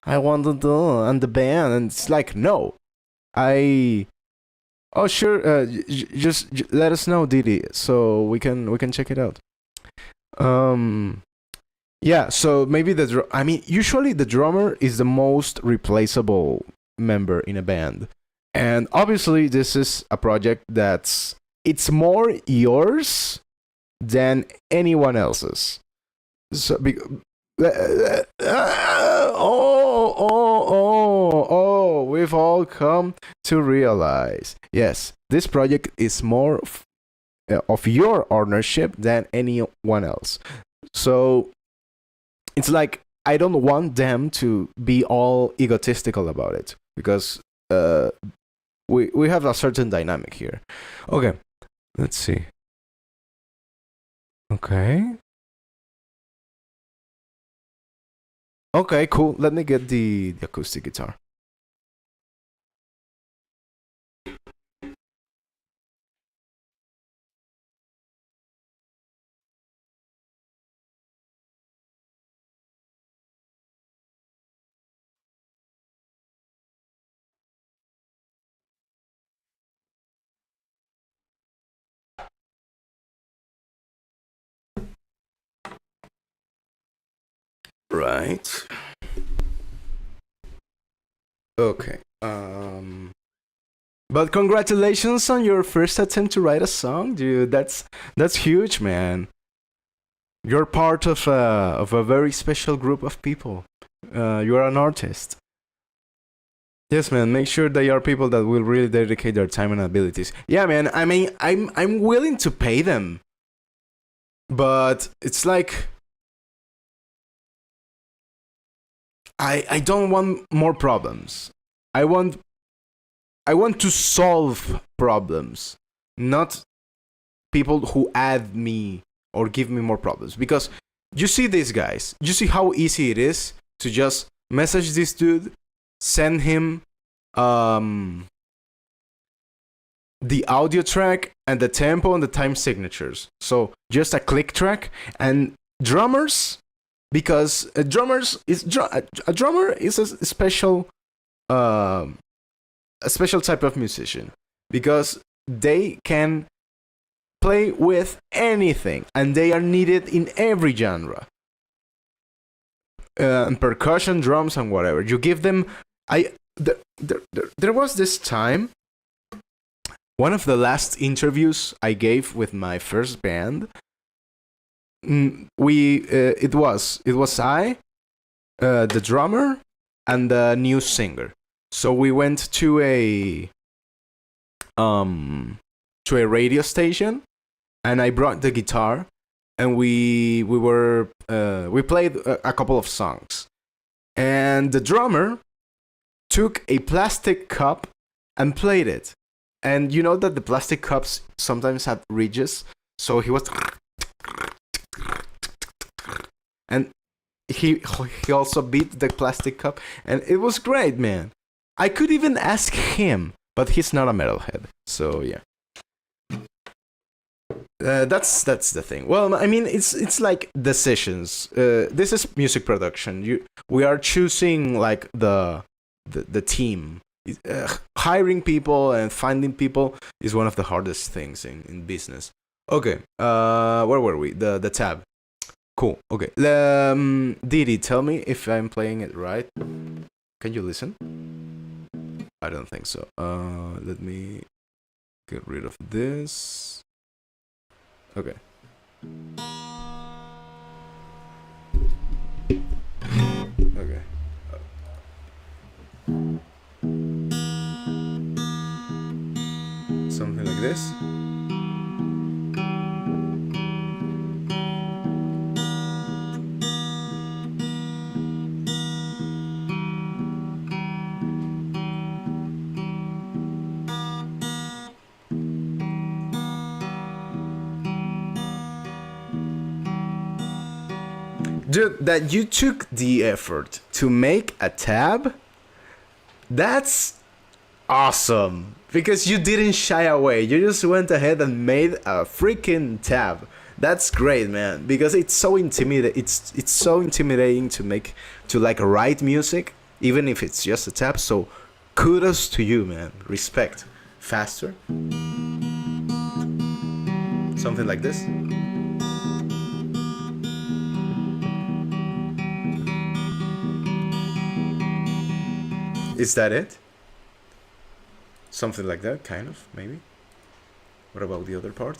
I want to do and the band, and it's like no, I oh sure, let us know, Didi, so we can check it out. Um, yeah, so maybe I mean, usually the drummer is the most replaceable member in a band, and obviously this is a project it's more yours than anyone else's. So we've all come to realize. Yes, this project is more of your ownership than anyone else. So it's like I don't want them to be all egotistical about it, because we have a certain dynamic here. Okay, let's see. Okay. Okay, cool. Let me get the acoustic guitar. Right. Okay. But congratulations on your first attempt to write a song, dude. That's huge, man. You're part of a very special group of people. You are an artist. Yes, man. Make sure they are people that will really dedicate their time and abilities. Yeah, man. I mean, I'm willing to pay them, but it's like I don't want more problems. I want I want to solve problems, not people who add me or give me more problems. Because you see these guys, you see how easy it is to just message this dude, send him um, the audio track and the tempo and the time signatures. So just a click track. And drummers, because a drummer is a special um a special type of musician, because they can play with anything and they are needed in every genre, and percussion, drums, and whatever you give them. There was this time, one of the last interviews I gave with my first band. It was I, the drummer, and the new singer. So we went to a radio station, and I brought the guitar, and we played a couple of songs, and the drummer took a plastic cup and played it. And you know that the plastic cups sometimes have ridges, so he was, and he also beat the plastic cup, and it was great, man. I could even ask him, but he's not a metalhead, so yeah. That's the thing. Well, I mean, it's like decisions. This is music production. We are choosing like the team. Hiring people and finding people is one of the hardest things in business. Okay. Where were we? The tab. Cool. Okay. Didi, tell me if I'm playing it right. Can you listen? I don't think so. Let me get rid of this. Okay. something like this. Dude, that you took the effort to make a tab, that's awesome. Because you didn't shy away. You just went ahead and made a freaking tab. That's great, man. Because it's so intimidating. It's so intimidating to like write music, even if it's just a tab. So kudos to you, man. Respect. Faster. Something like this. Is that it? Something like that, kind of, maybe. What about the other part?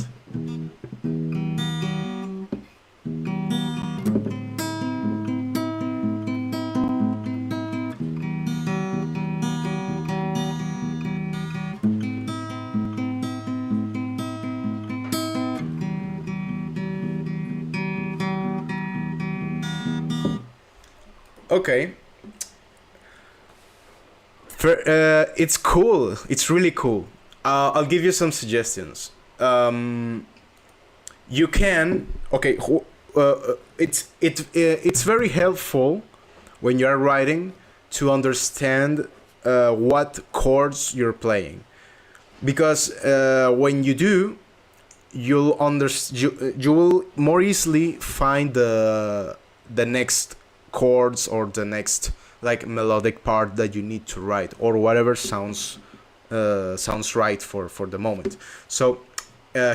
Okay. It's cool. It's really cool. I'll give you some suggestions. You can. Okay. It's very helpful when you are writing to understand what chords you're playing, because when you do, you will more easily find the next chords or the next like melodic part that you need to write, or whatever sounds right for the moment. So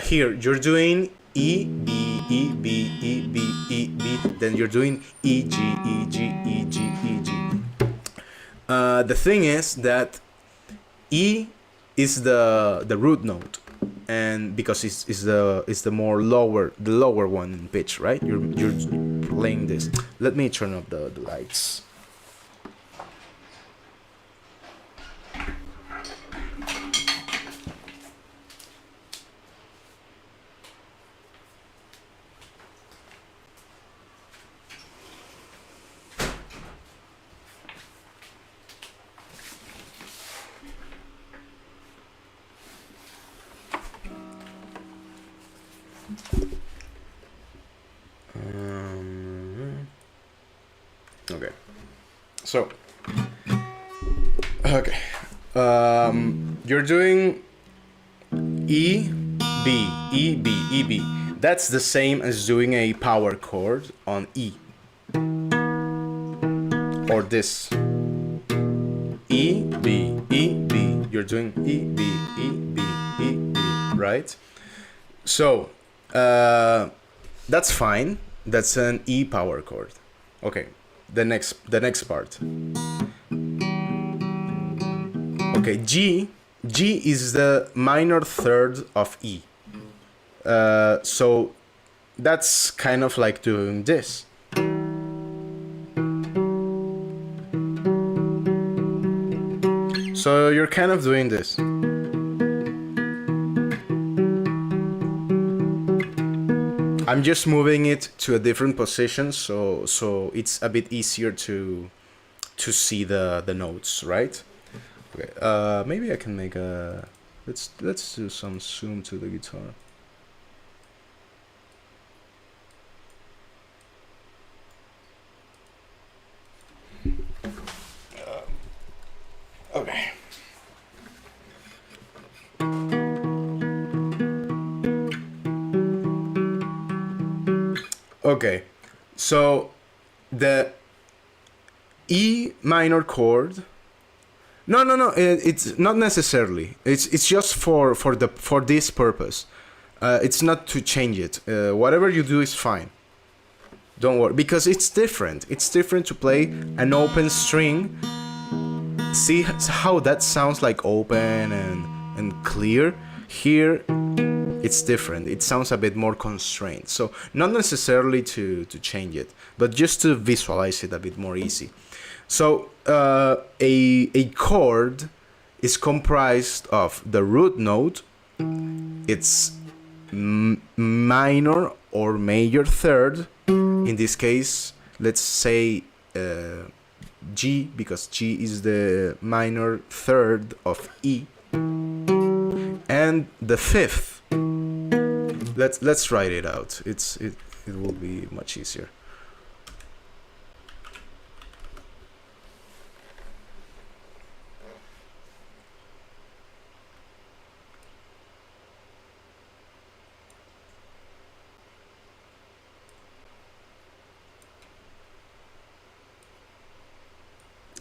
here you're doing E, B, E, B, E, B, E, B, then you're doing E, G, E, G, E, G, E, G. The thing is that E is the root note, and because it's the lower one in pitch, right? You're playing this. Let me turn up the lights. Okay. So, okay. You're doing E, B, E, B, E, B. That's the same as doing a power chord on E. Or this. E, B, E, B. You're doing E, B, E, B, E, B, right? So, that's fine. That's an E power chord. Okay. The next part. Okay, G is the minor third of E. So that's kind of like doing this. So you're kind of doing this. I'm just moving it to a different position, so it's a bit easier to see the notes, right? Okay. Maybe I can make a. Let's do some zoom to the guitar. Okay. Okay, so the E minor chord. No. It's not necessarily. It's just for this purpose. It's not to change it. Whatever you do is fine. Don't worry, because it's different. It's different to play an open string. See how that sounds like open and clear? Here, it's different. It sounds a bit more constrained. So not necessarily to change it, but just to visualize it a bit more easy. So a chord is comprised of the root note it's minor or major third. In this case, let's say G, because G is the minor third of E, and the fifth. Let's write it out. It will be much easier.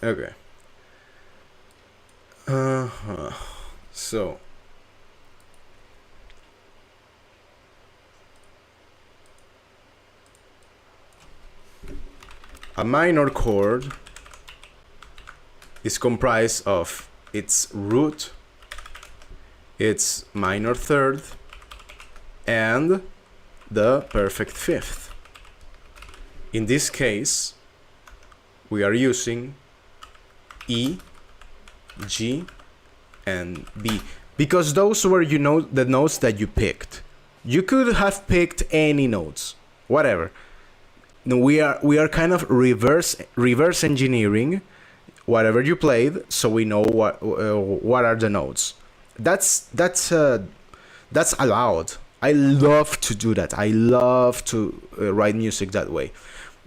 Okay. So a minor chord is comprised of its root, its minor third, and the perfect fifth. In this case, we are using E, G, and B, because those were, you know, the notes that you picked. You could have picked any notes, whatever. No, we are kind of reverse engineering whatever you played, so we know what are the notes. That's allowed. I love to do that. I love to write music that way.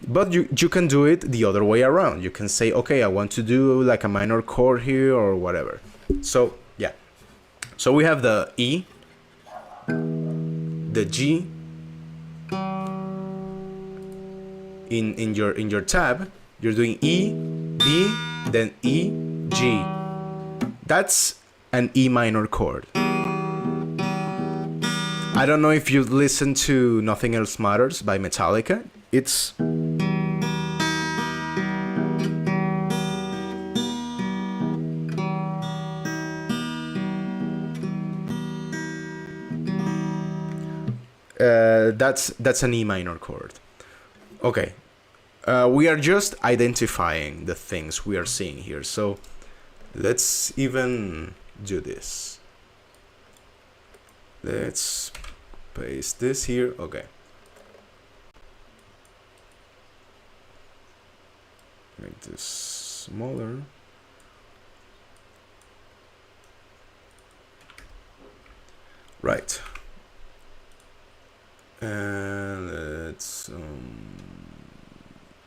But you can do it the other way around. You can say, okay, I want to do like a minor chord here or whatever. So yeah. So we have the E, the G. In your tab, you're doing E, B, then E, G. That's an E minor chord. I don't know if you listen to Nothing Else Matters by Metallica. It's that's an E minor chord. Okay, we are just identifying the things we are seeing here. So let's even do this. Let's paste this here. Okay. Make this smaller. Right. And let's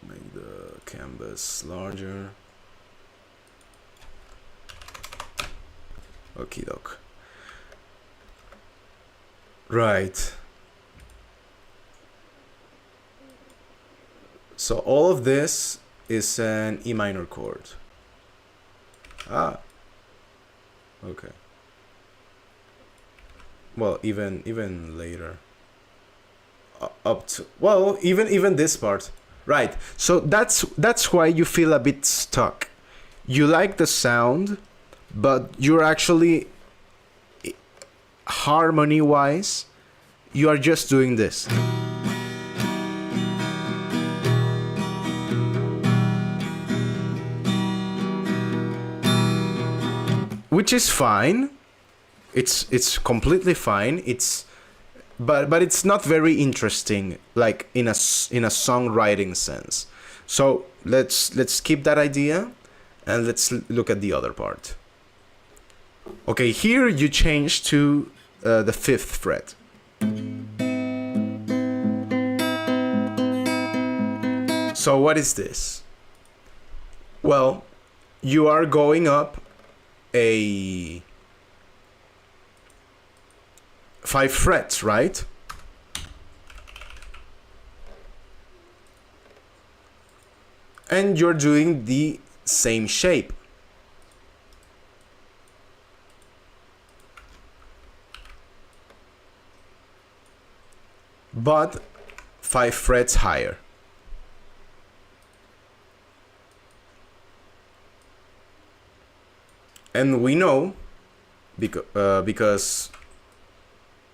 make the canvas larger. Okie doke. Right. So all of this is an E minor chord. Ah. Okay. Well, even later. Up to, well, even this part. Right. So that's why you feel a bit stuck. You like the sound, but you're actually, harmony wise, you are just doing this. Which is fine. It's completely fine. But it's not very interesting, like in a songwriting sense. So let's keep that idea, and let's look at the other part. Okay, here you change to the 5th fret. So what is this? Well, you are going up a 5 frets, right? And you're doing the same shape. But 5 frets higher. And we know, because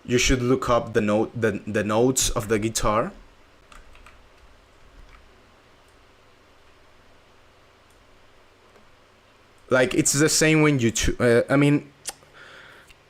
you should look up the notes of the guitar. Like, it's the same when you I mean,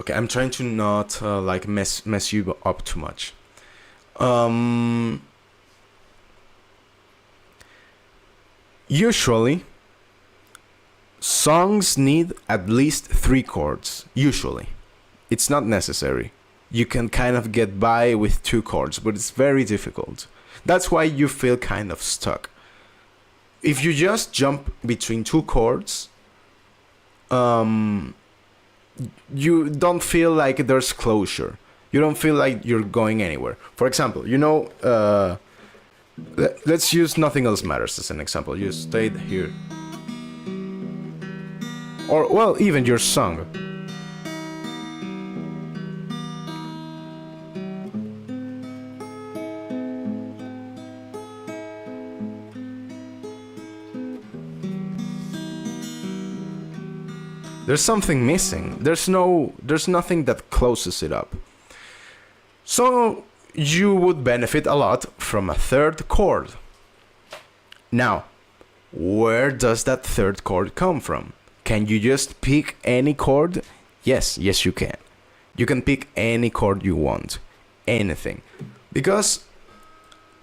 Okay, I'm trying to not like mess you up too much. Um, Usually, songs need at least 3 chords. Usually, it's not necessary. You can kind of get by with 2 chords, but it's very difficult. That's why you feel kind of stuck. If you just jump between 2 chords, you don't feel like there's closure. You don't feel like you're going anywhere. For example, let's use Nothing Else Matters as an example. You stayed here. Or, well, even your song. There's something missing. There's nothing that closes it up. So you would benefit a lot from a 3rd chord. Now, where does that 3rd chord come from? Can you just pick any chord? Yes, you can. You can pick any chord you want. Anything. Because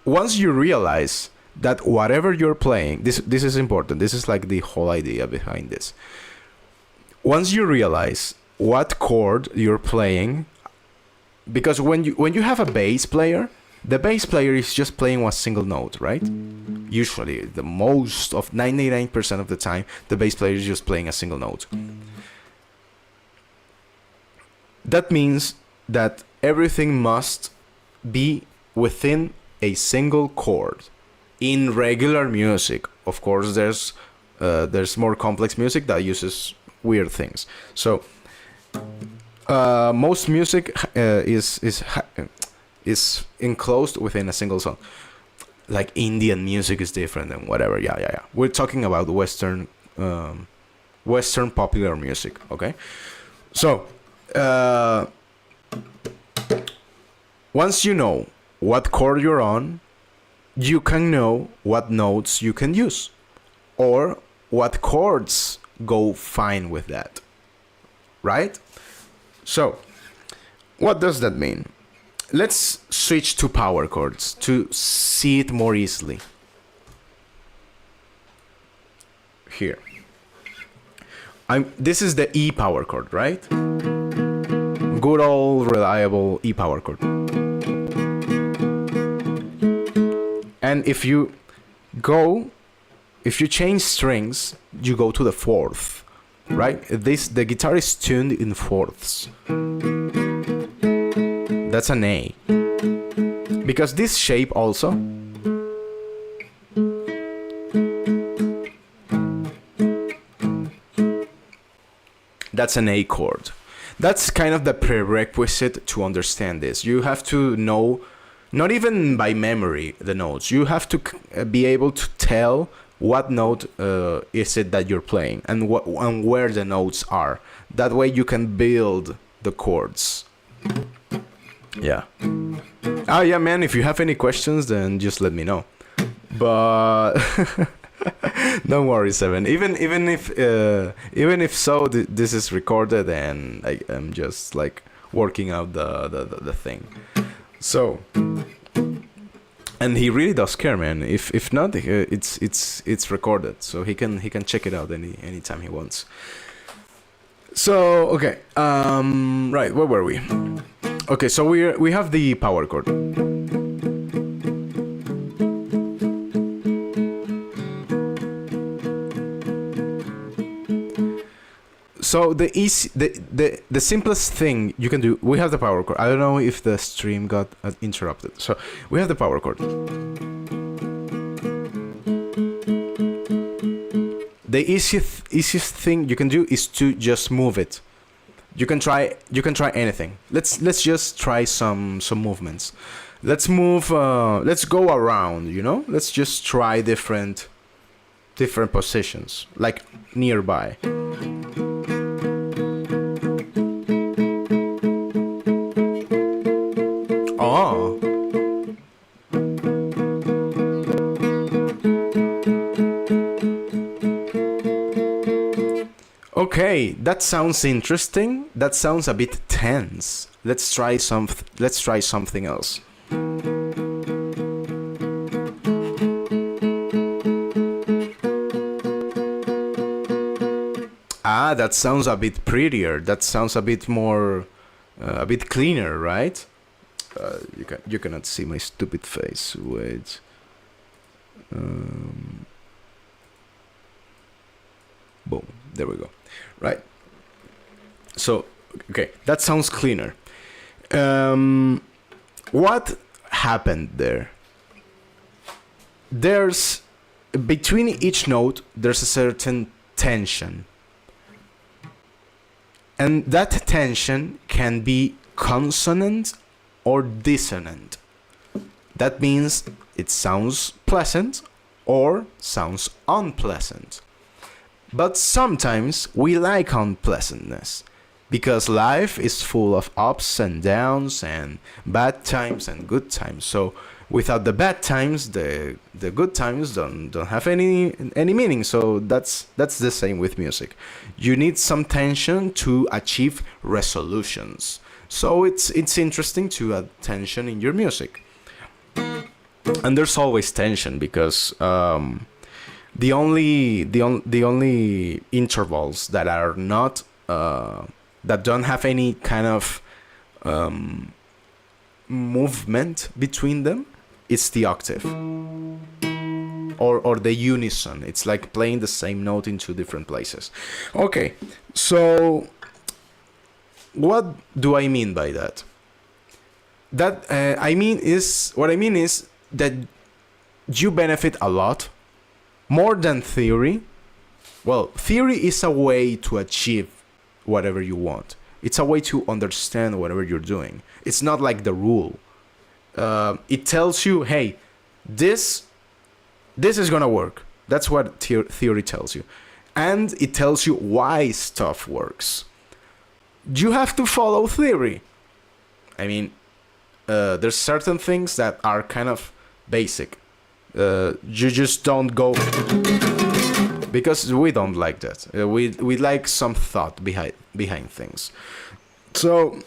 once you realize that whatever you're playing, this is important. This is like the whole idea behind this. Once you realize what chord you're playing, because when you have a bass player, the bass player is just playing one single note, right? Usually, the most of 99% of the time, the bass player is just playing a single note. That means that everything must be within a single chord. In regular music, of course, there's more complex music that uses weird things. So most music is enclosed within a single song. Like Indian music is different and whatever. Yeah. We're talking about Western popular music. Okay, so once you know what chord you're on, you can know what notes you can use, or what chords go fine with that, right? So, what does that mean? Let's switch to power chords to see it more easily. Here. This is the E power chord, right? Good old reliable E power chord. And if you change strings, you go to the 4th, right? The guitar is tuned in 4ths. That's an A. Because this shape also, that's an A chord. That's kind of the prerequisite to understand this. You have to know, not even by memory, the notes. You have to be able to tell what note is it that you're playing and where the notes are. That way you can build the chords. Yeah. Oh yeah, man, if you have any questions, then just let me know. But don't worry, Seven. Even if so, this is recorded and I'm just like working out the thing. So, and he really does care, man. If not, it's recorded, so he can check it out anytime he wants. So okay, right, where were we? Okay, so we have the power chord. So the simplest thing you can do, we have the power chord. I don't know if the stream got interrupted. So we have the power chord. The easiest thing you can do is to just move it. You can try anything. Let's just try some movements. Let's move. Let's go around. Let's just try different positions, like nearby. Oh. Okay, that sounds interesting. That sounds a bit tense. Let's try something else. Ah, that sounds a bit prettier. That sounds a bit more, a bit cleaner, right? You cannot see my stupid face. Wait. Boom. There we go. Right. So, okay, that sounds cleaner. What happened there? There's between each note there's a certain tension. And that tension can be consonant or dissonant. That means it sounds pleasant or sounds unpleasant. But sometimes we like unpleasantness because life is full of ups and downs and bad times and good times. So without the bad times, the good times don't have any meaning. So that's the same with music. You need some tension to achieve resolutions. So it's interesting to add tension in your music. And there's always tension because the only intervals that are not that don't have any kind of movement between them, it's the octave or the unison. It's like playing the same note in two different places. Okay, so what do I mean by that? What I mean is that you benefit a lot more than theory. Well, theory is a way to achieve whatever you want. It's a way to understand whatever you're doing. It's not like the rule. It tells you, hey, this is gonna work. That's what theory tells you. And it tells you why stuff works. You have to follow theory. I mean, there's certain things that are kind of basic. You just don't go, because we don't like that. We like some thought behind things. So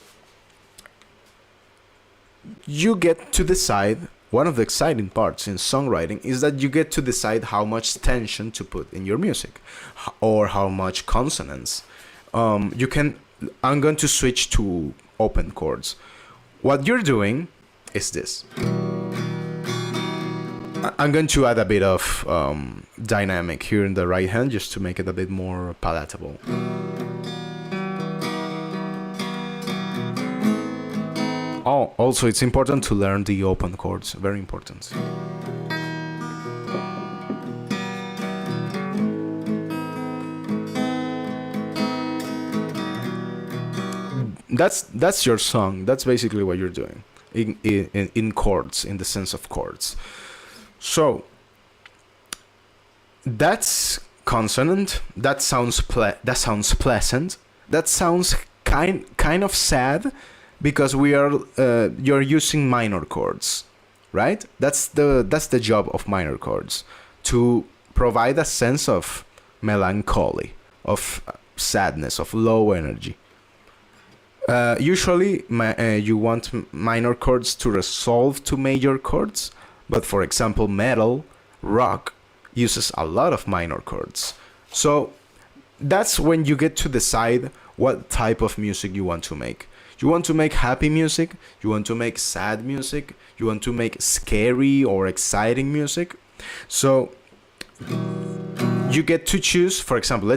you get to decide. One of the exciting parts in songwriting is that you get to decide how much tension to put in your music, or how much consonance. I'm going to switch to open chords. What you're doing is this. I'm going to add a bit of dynamic here in the right hand just to make it a bit more palatable. Oh, also it's important to learn the open chords, very important. That's your song. That's basically what you're doing in chords, in the sense of chords. So that's consonant. That sounds pleasant. That sounds kind of sad, because you're using minor chords, right? That's the job of minor chords, to provide a sense of melancholy, of sadness, of low energy. Usually, you want minor chords to resolve to major chords. But for example, metal, rock uses a lot of minor chords. So that's when you get to decide what type of music you want to make. You want to make happy music? You want to make sad music? You want to make scary or exciting music? So you get to choose, for example,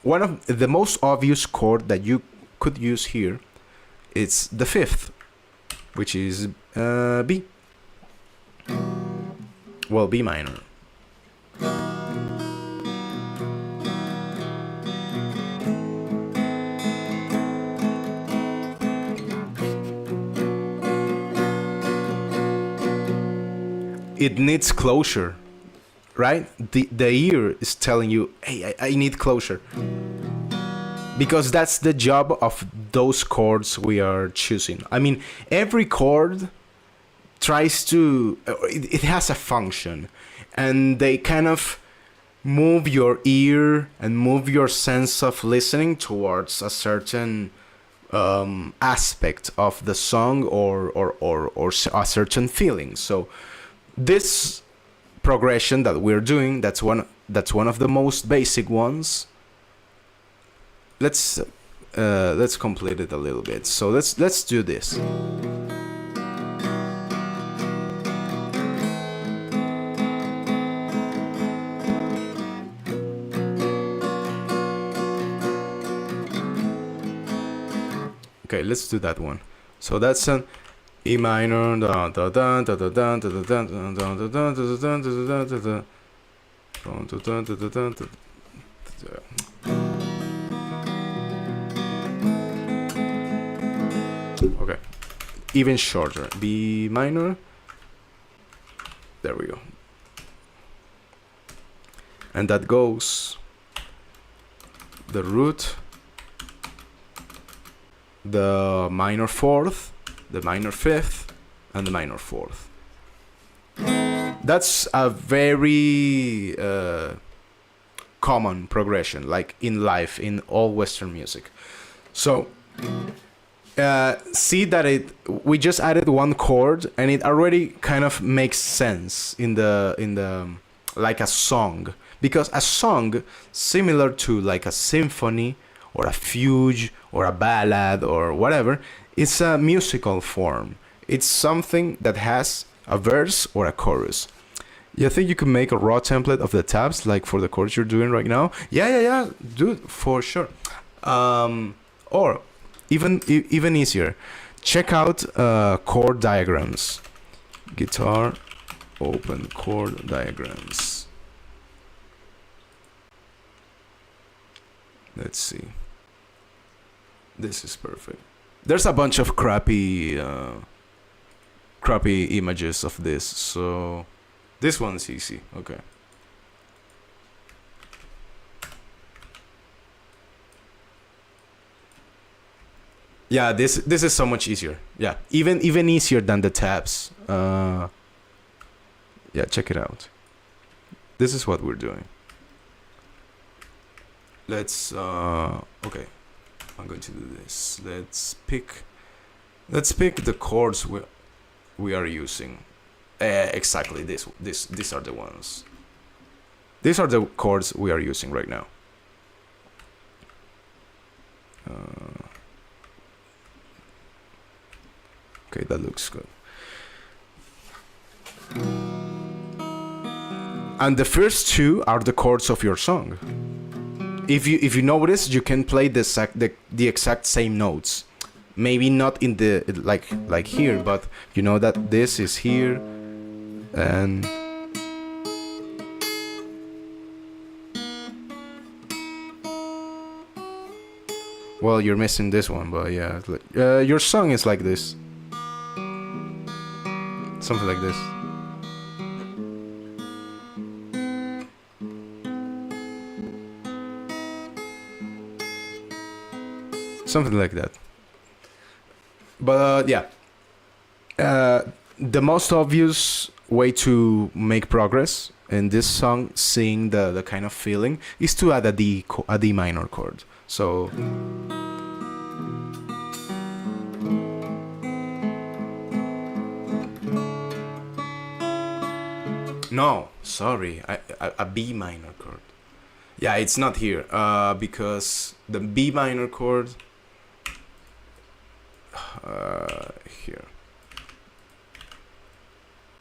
one of the most obvious chord that you could use here, it's the fifth, which is B. Well, B minor. It needs closure, right? The ear is telling you, hey, I need closure. Because that's the job of those chords we are choosing. I mean, every chord tries to, it has a function, and they kind of move your ear and move your sense of listening towards a certain aspect of the song or a certain feeling. So this progression that we're doing, that's one of the most basic ones. Let's complete it a little bit. So let's do this. Okay, let's do that one. So that's an E minor. Okay, even shorter. B minor. There we go. And that goes the root, the minor fourth, the minor fifth, and the minor fourth. That's a very common progression, like in life, in all Western music. So see that we just added one chord, and it already kind of makes sense in the like a song, because a song, similar to like a symphony or a fugue or a ballad or whatever, it's a musical form. It's something that has a verse or a chorus. You think you could make a raw template of the tabs, like for the chords you're doing right now? Yeah, dude, for sure. Or even easier, check out chord diagrams. Guitar, open chord diagrams. Let's see. This is perfect. There's a bunch of crappy images of this, so this one's easy. Okay. Yeah, this is so much easier. Yeah, even easier than the tabs. Yeah, check it out. This is what we're doing. Let's okay. I'm going to do this. Let's pick the chords we are using. Exactly these are the ones. These are the chords we are using right now. Okay, that looks good. And the first two are the chords of your song. If you notice, you can play the exact same notes. Maybe not in the like here, but you know that this is here, and well, you're missing this one, but yeah, your song is like this, something like this. Something like that. But yeah, the most obvious way to make progress in this song, seeing the kind of feeling, is to add a D minor chord. So no, sorry, a B minor chord. Yeah, it's not here because the B minor chord here.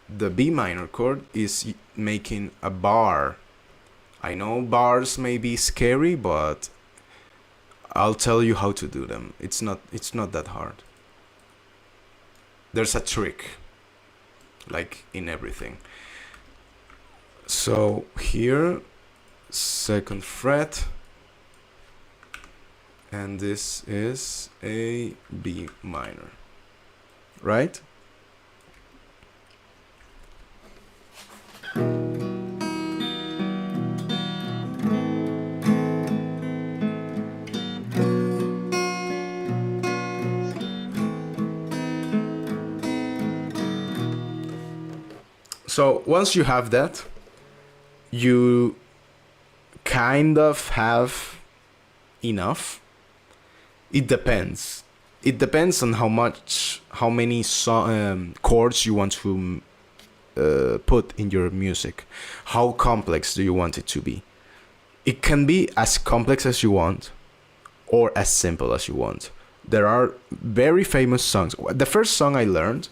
The B minor chord is making a bar. I know bars may be scary, but I'll tell you how to do them. It's not that hard. There's a trick, like in everything. So here, second fret, and this is a B minor, right? So once you have that, you kind of have enough. It depends. It depends on how many chords you want to put in your music. How complex do you want it to be? It can be as complex as you want, or as simple as you want. There are very famous songs. The first song I learned,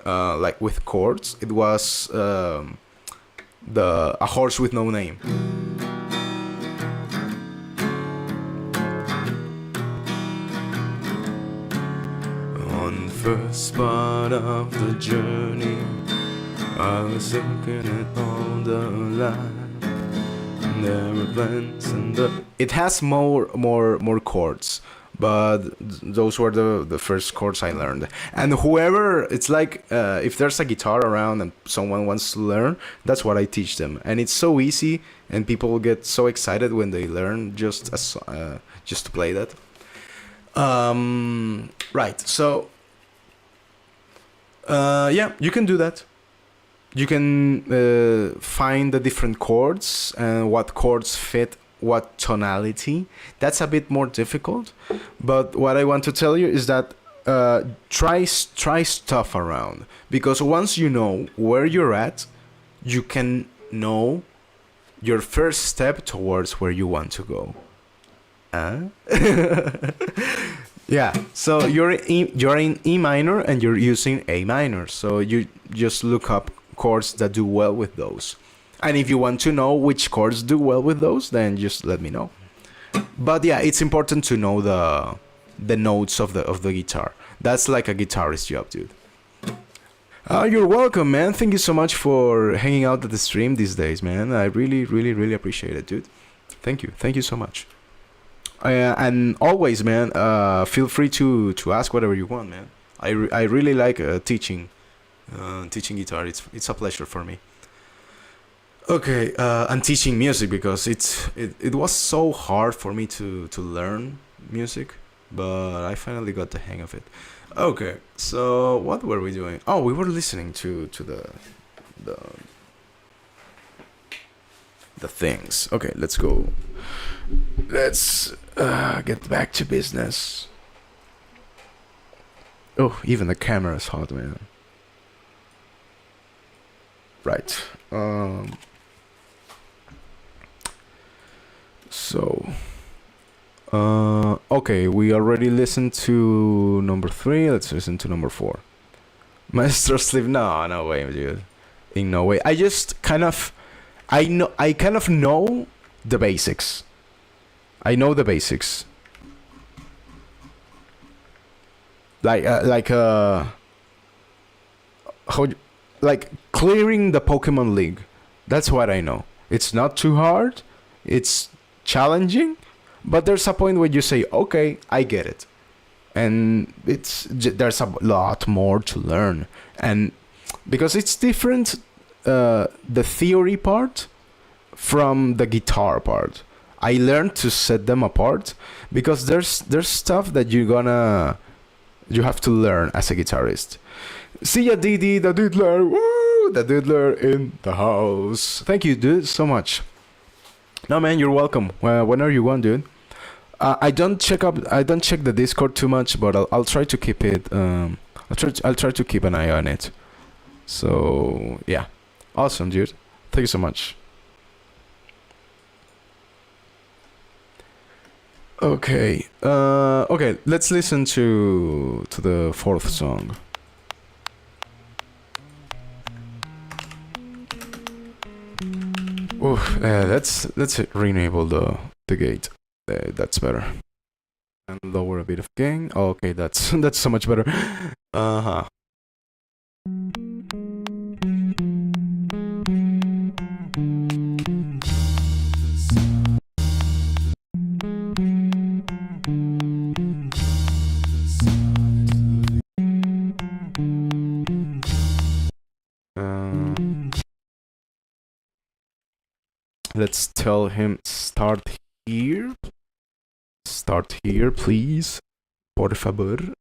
like with chords, it was the A Horse with No Name. On the first part of the journey, I was looking at all the life. There were plans and it has more chords, but those were the first chords I learned. And whoever, it's like if there's a guitar around and someone wants to learn, that's what I teach them. And it's so easy, and people get so excited when they learn just to play that. Right. So yeah, you can do that. You can find the different chords and what chords fit what tonality. That's a bit more difficult, but what I want to tell you is that try stuff around, because once you know where you're at, you can know your first step towards where you want to go. Yeah, so you're in E minor and you're using A minor, so you just look up chords that do well with those. And if you want to know which chords do well with those, then just let me know. But yeah, it's important to know the notes of the guitar. That's like a guitarist job, dude. You're welcome, man. Thank you so much for hanging out at the stream these days, man. I really appreciate it, dude. Thank you so much. And always, man, feel free to ask whatever you want, man. I really like teaching guitar. It's a pleasure for me. Okay, and teaching music, because it was so hard for me to learn music, but I finally got the hang of it. Okay, so what were we doing? Oh, we were listening to the things. Okay, let's go. Let's get back to business. Oh, even the camera's hot, man. Right. So, okay, we already listened to number 3. Let's listen to number 4. Maestro Sleep. No way, dude. In no way. I kind of know the basics. I know the basics. Like clearing the Pokemon League. That's what I know. It's not too hard. It's challenging, but there's a point where you say, okay, I get it. And there's a lot more to learn. And because it's different, the theory part from the guitar part. I learned to set them apart, because there's stuff that you have to learn as a guitarist. See ya, Didi, the Diddler. Woo! The Diddler in the house. Thank you, dude, so much. No, man, you're welcome. Whenever you want, dude. I don't check the Discord too much, but I'll try to keep it. I'll try to keep an eye on it. So yeah, awesome, dude. Thank you so much. Okay. Okay. Let's listen to the 4th song. Oh, let's re-enable the gate. That's better. And lower a bit of gain. Okay, that's so much better. Uh-huh. Let's tell him start here. Start here, please. Por favor.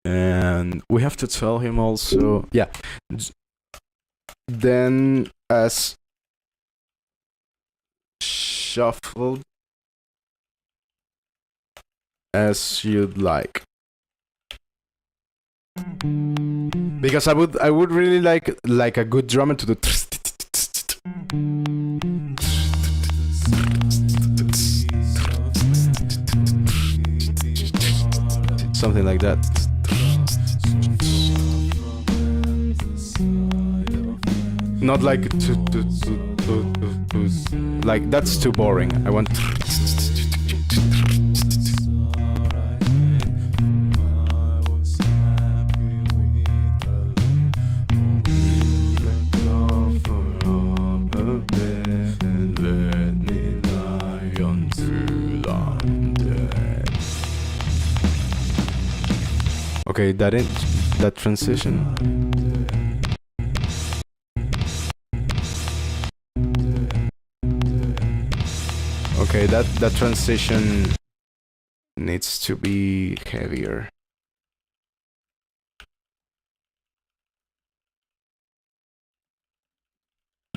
And we have to tell him also, yeah, then as shuffled as you'd like. Because I would really like a good drummer to do something like that. Not like like that's too boring. I want okay, that transition. Okay, that transition needs to be heavier.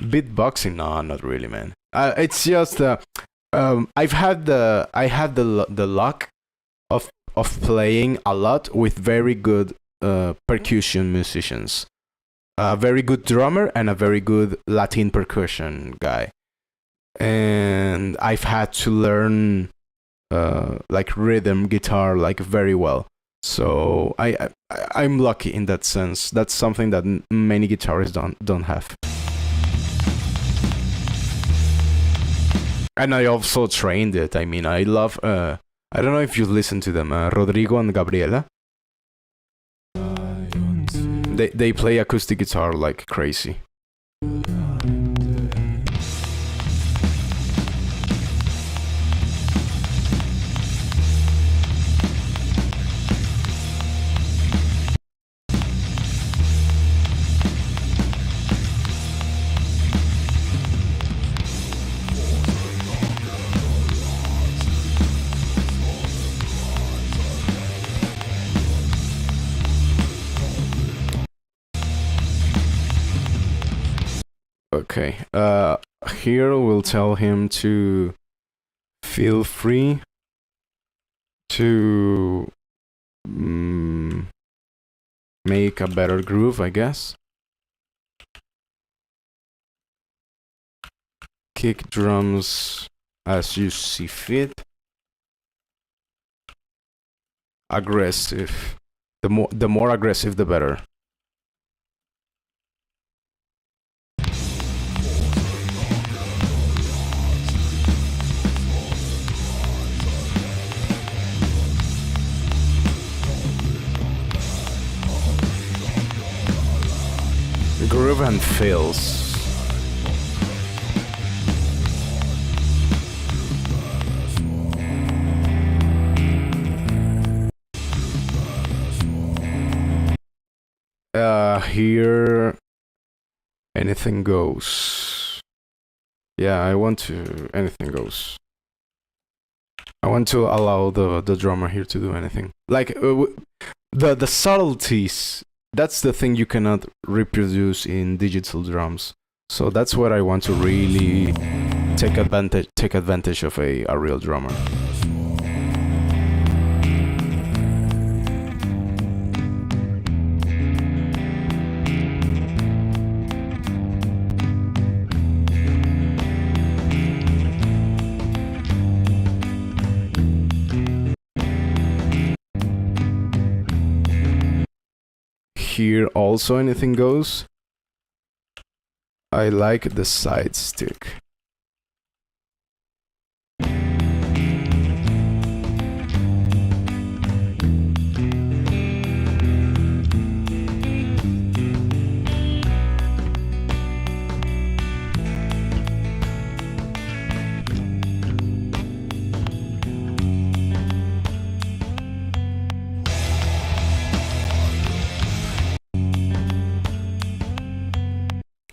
Beatboxing? No, not really, man. It's just I had the luck of playing a lot with very good percussion musicians, a very good drummer and a very good Latin percussion guy, and I've had to learn like rhythm guitar like very well. So I'm lucky in that sense. That's something that many guitarists don't have. And I also trained it. I mean, I love. I don't know if you listen to them, Rodrigo and Gabriela. They play acoustic guitar like crazy. Okay. Here we'll tell him to feel free to make a better groove, I guess. Kick drums as you see fit. Aggressive. The more aggressive, the better. Groove and fills. Here anything goes. Yeah, I want to anything goes. I want to allow the drummer here to do anything. Like the subtleties. That's the thing you cannot reproduce in digital drums. So that's what I want to really take advantage of a real drummer. Here also anything goes. I like the side stick.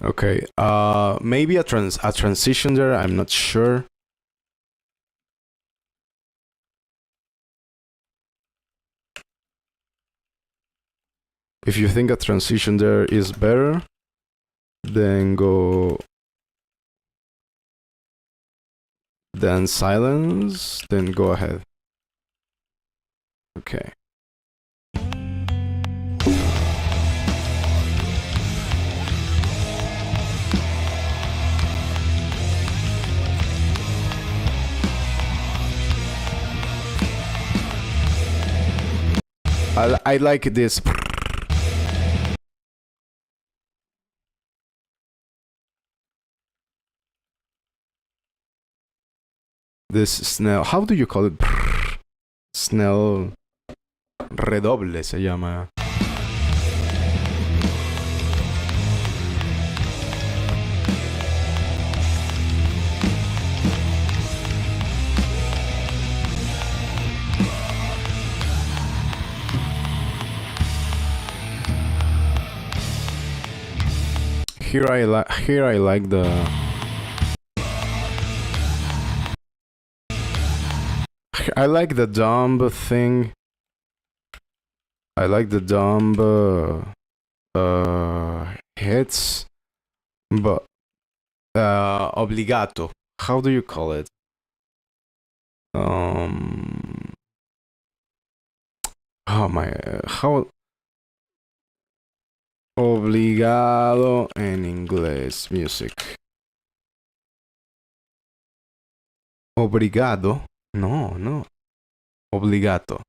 Okay, maybe a transition there, I'm not sure. If you think a transition there is better, then go, then silence, then go ahead. Okay. I like this. This Snell. How do you call it? Snell. Redoble se llama. Here I like the dumb thing. I like the dumb hits, but obligato. How do you call it? Oh my, how obligado en inglés music. Obrigado? No. Obligato.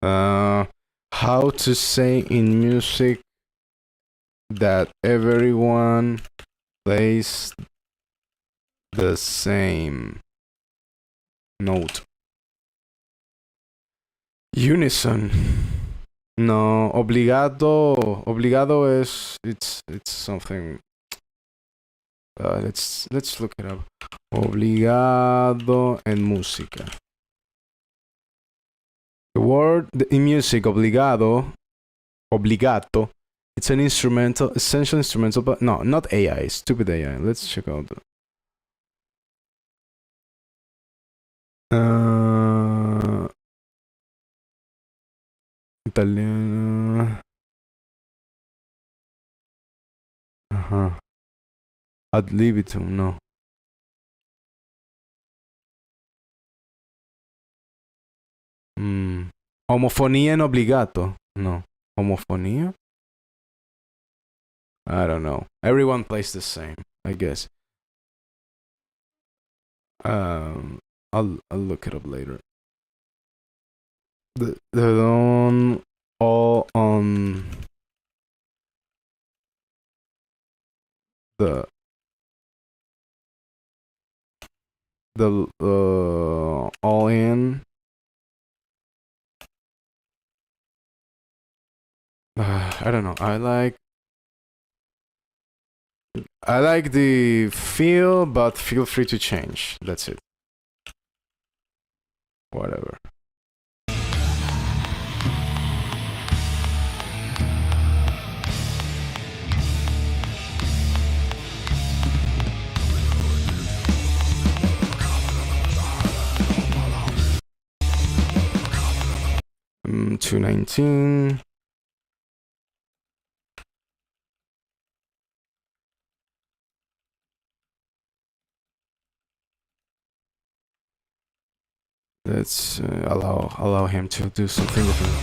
How to say in music that everyone plays the same note. Unison. No, obligado is it's something. Let's look it up. Obligado en música. The word in music, obligato, it's an essential instrumental, but no, not AI, stupid AI. Let's check out the Italiano. Ad libitum, no. Homofonía en obligato, no. Homofonía? I don't know. Everyone plays the same, I guess. I'll look it up later. All on the all in. I don't know. I like the feel, but feel free to change. That's it. Whatever. Mm, 219. Let's allow him to do something different.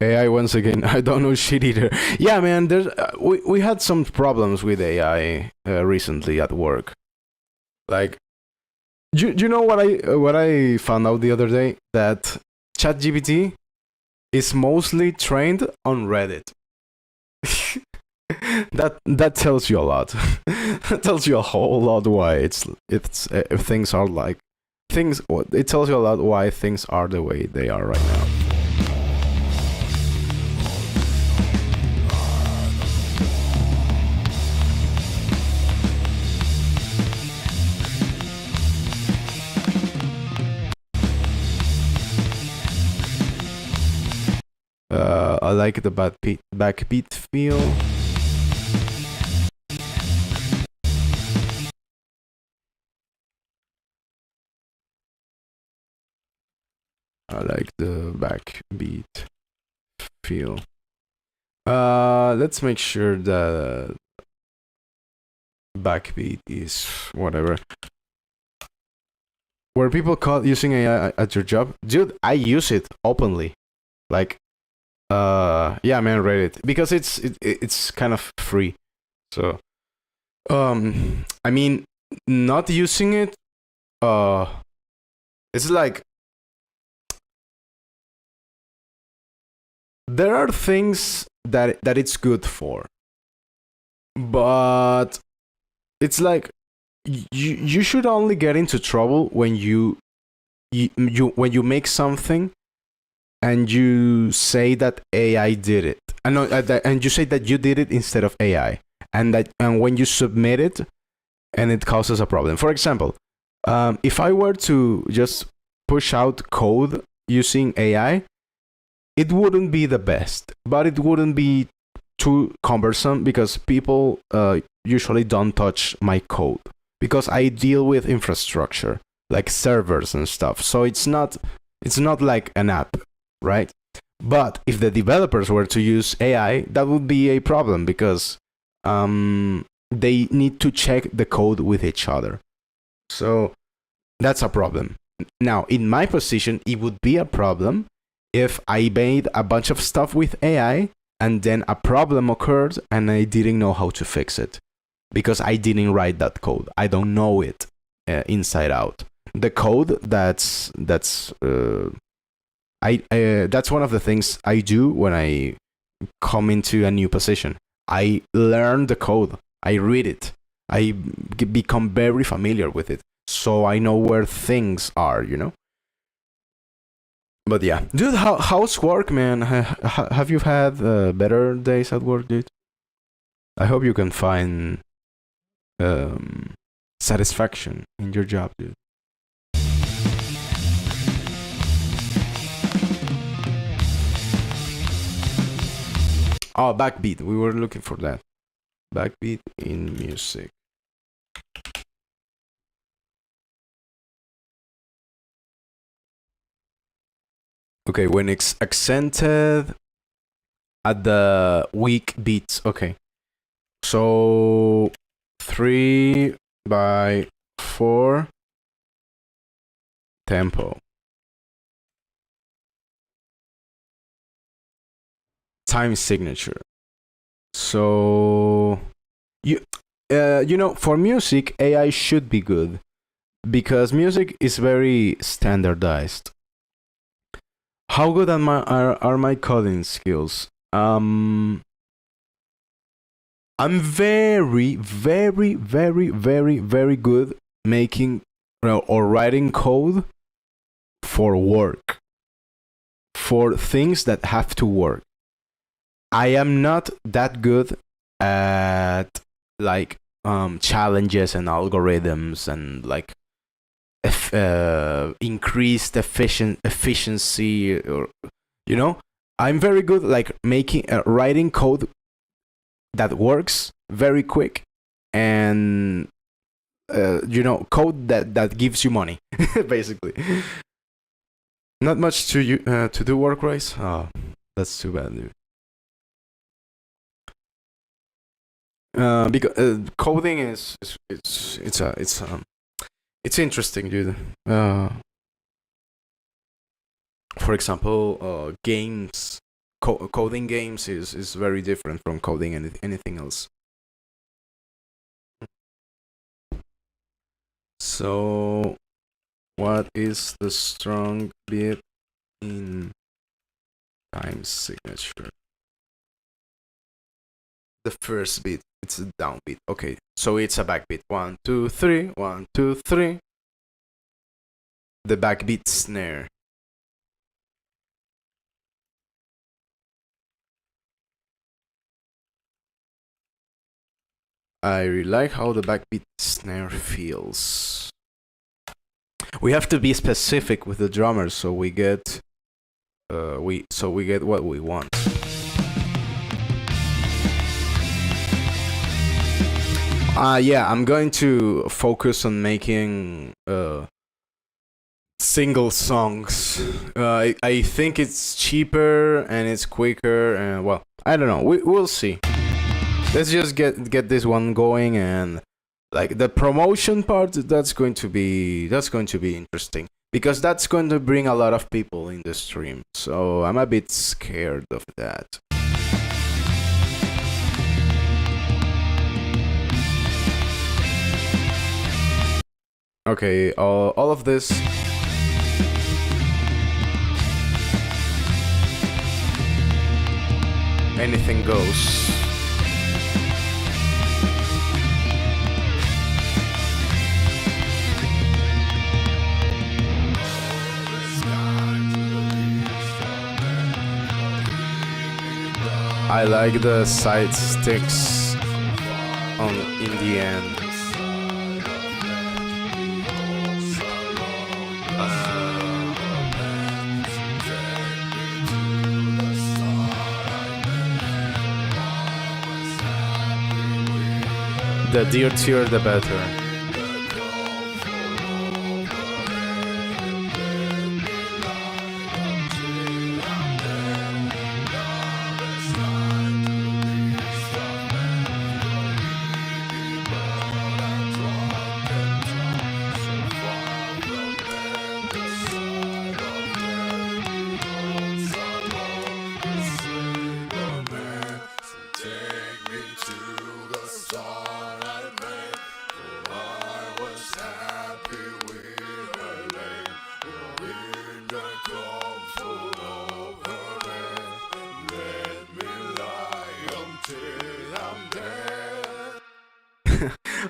AI once again. I don't know shit either. Yeah, man. There's we had some problems with AI recently at work. Like, do you know what I found out the other day? That ChatGPT is mostly trained on Reddit. that tells you a lot. That tells you a whole lot why it's if things are like things. It tells you a lot why things are the way they are right now. I like the backbeat feel. I like the backbeat feel. Let's make sure the backbeat is whatever. Were people caught using AI at your job? Dude, I use it openly. Like, yeah, man, Reddit, because it's kind of free. So, I mean, not using it, it's like there are things that it's good for, but it's like you should only get into trouble when you when you make something and you say that AI did it, and you say that you did it instead of AI, and when you submit it and it causes a problem. For example, if I were to just push out code using AI, it wouldn't be the best, but it wouldn't be too cumbersome because people usually don't touch my code because I deal with infrastructure like servers and stuff. So it's not like an app, right? But if the developers were to use AI, that would be a problem because they need to check the code with each other. So that's a problem. Now, in my position, it would be a problem if I made a bunch of stuff with AI and then a problem occurred and I didn't know how to fix it because I didn't write that code. I don't know it inside out. The code that's one of the things I do when I come into a new position. I learn the code. I read it. I become very familiar with it, so I know where things are, you know. But yeah, dude, how's work, man? Have you had better days at work, dude? I hope you can find satisfaction in your job, dude. Oh, backbeat. We were looking for that. Backbeat in music. Okay, when it's accented at the weak beats. Okay. So 3/4 tempo. Time signature. So you know, for music, AI should be good because music is very standardized. How good are my coding skills? I'm very, very, very, very, very good making or writing code for work, for things that have to work. I am not that good at like challenges and algorithms and like increased efficiency, or you know, I'm very good like making writing code that works very quick and you know, code that gives you money basically. Not much to do work wise. Oh, that's too bad, dude. Because coding is it's interesting, dude. For example, games, coding games is very different from coding anything else. So, what is the strong bit in time signature? The first beat, it's a downbeat. Okay, so it's a backbeat. 1, 2, 3. 1, 2, 3. The backbeat snare. I really like how the backbeat snare feels. We have to be specific with the drummer so we get we get what we want. Yeah, I'm going to focus on making single songs. I think it's cheaper and it's quicker, and well, I don't know. We'll see. Let's just get this one going, and like the promotion part, that's going to be interesting because that's going to bring a lot of people in the stream. So I'm a bit scared of that. Okay, all of this. Anything goes. I like the side sticks in the end. The dirtier the better.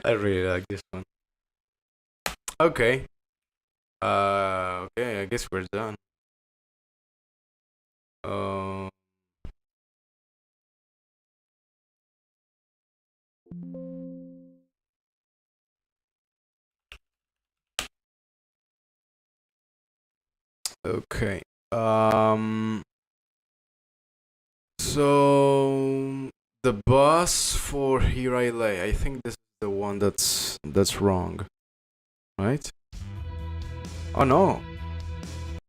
I really like this one. Okay. Okay, I guess we're done. Okay. So the bus for Here I Lay. I think this is the one that's wrong, right? Oh no.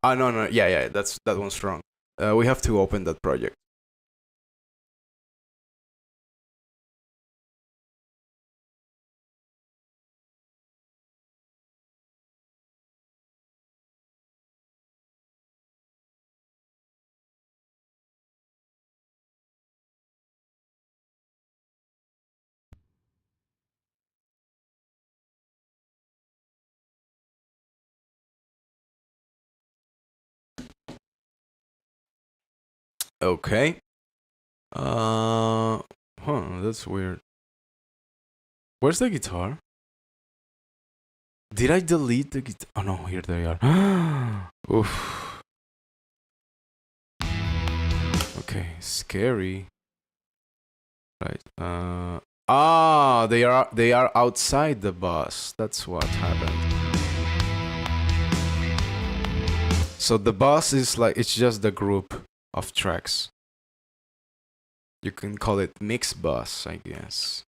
Oh no. Yeah. That one's wrong. We have to open that project. Okay. That's weird. Where's the guitar? Did I delete the guitar? Oh no, here they are. Oof. Okay, scary. Right. They are outside the bus. That's what happened. So the bus is like it's just the group of tracks. You can call it mix bus, I guess.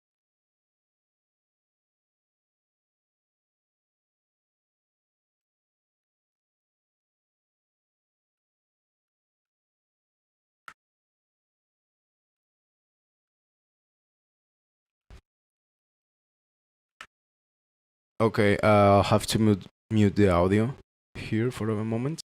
Okay, I'll have to mute the audio here for a moment.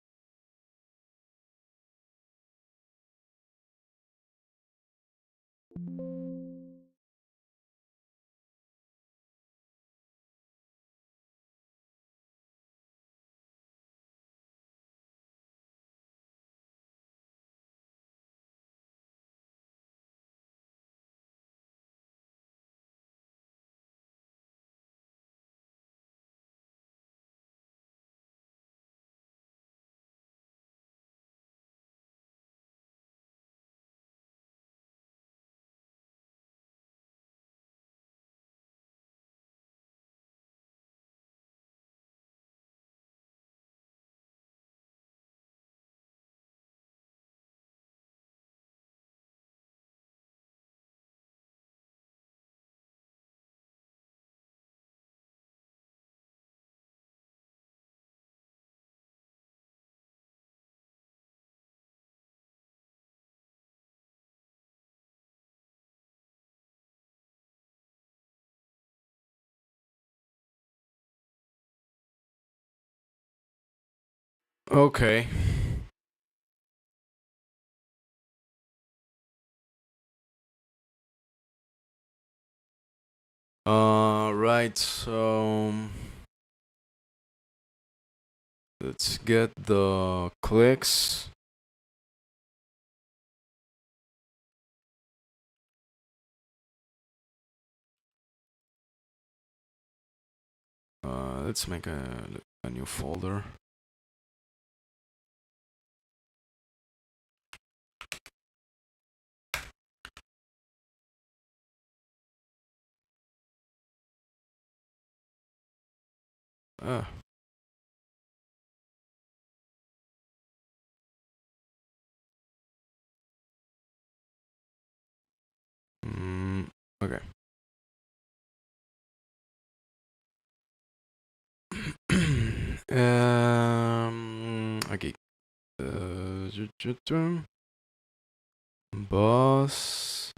Okay. Right. So let's get the clicks. Let's make a new folder. Ah. Okay. Okay. Boss.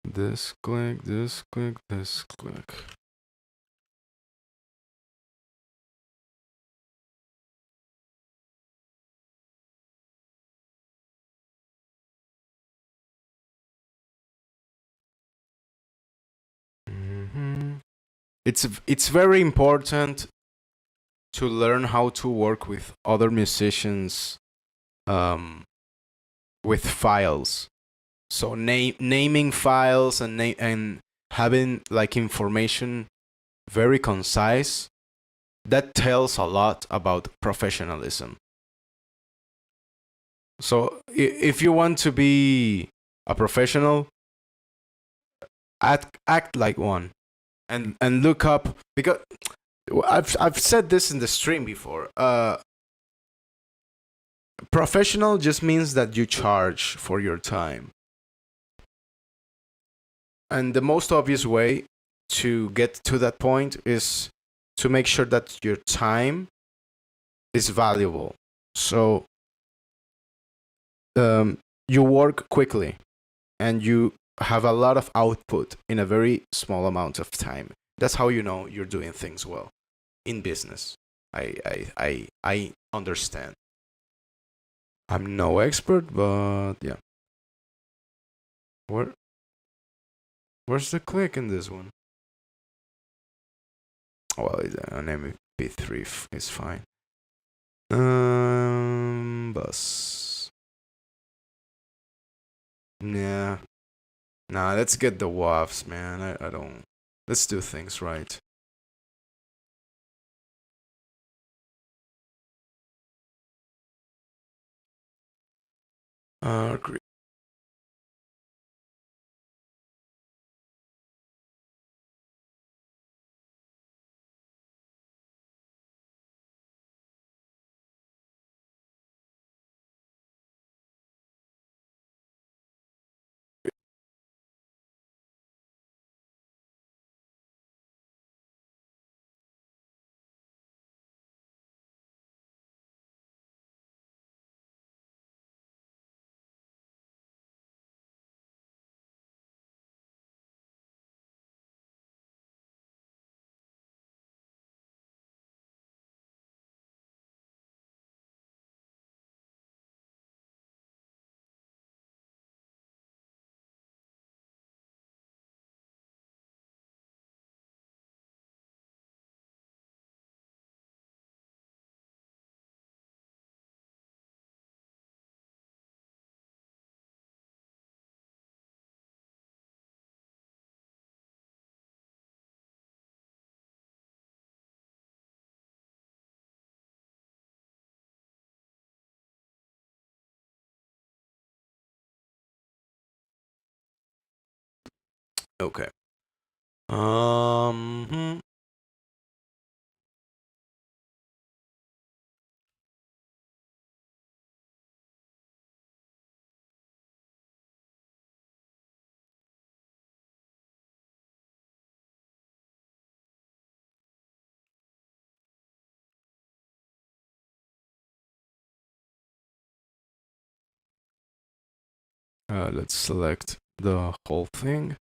This click, this click, this click. It's very important to learn how to work with other musicians um, with files. So naming files and having like information very concise, that tells a lot about professionalism. So if you want to be a professional, act like one, and look up, because I've said this in the stream before. Professional just means that you charge for your time. And the most obvious way to get to that point is to make sure that your time is valuable. So you work quickly and you have a lot of output in a very small amount of time. That's how you know you're doing things well in business. I understand. I'm no expert, but yeah. Where where's the click in this one? Well, an MP3 is fine. Bus. Yeah. Nah, let's get the WAVs, man. I don't. Let's do things right. Great. Okay. Hmm. Let's select the whole thing.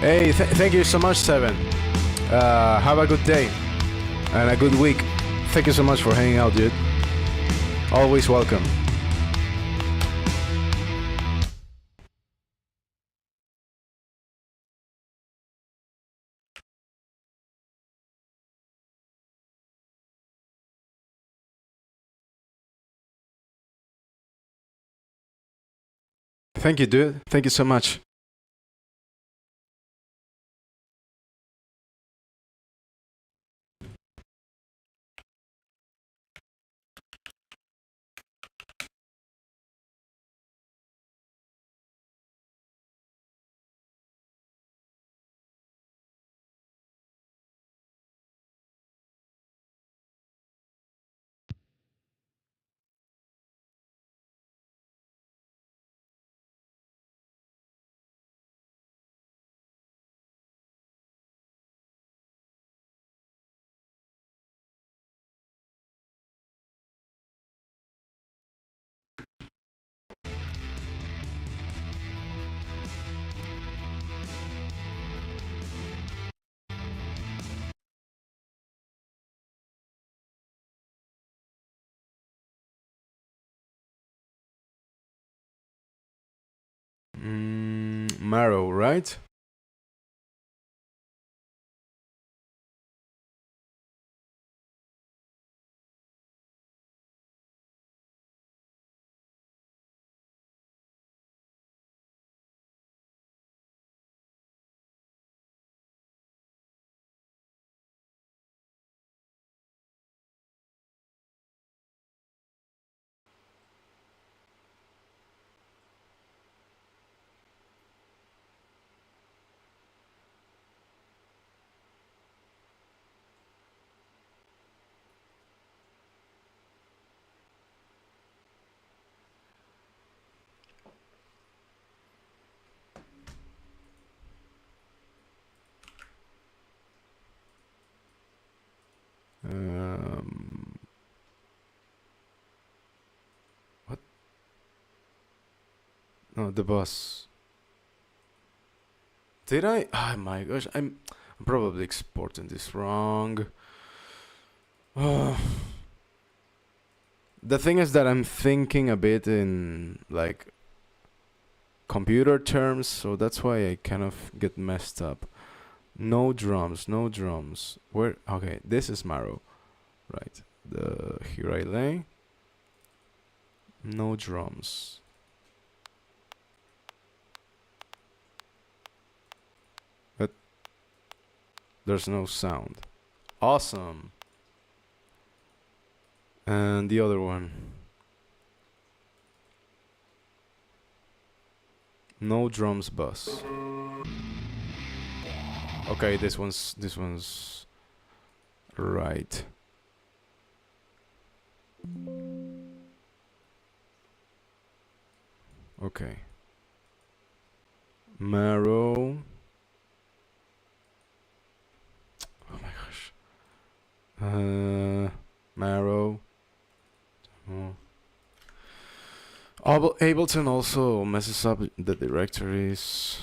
Hey, thank you so much, Seven. Have a good day and a good week. Thank you so much for hanging out, dude. Always welcome. Thank you, dude. Thank you so much. Marrow, right? Um, what? No, the bus. Did I? Oh my gosh, I'm probably exporting this wrong. The thing is that I'm thinking a bit in like computer terms, so that's why I kind of get messed up. No drums, no drums. Where? Okay, this is Marrow, right? The here I lay. No drums. But there's no sound. Awesome. And the other one. No drums bus. Okay, this one's right. Okay. Marrow. Oh my gosh. Marrow. Oh. Ableton also messes up the directories.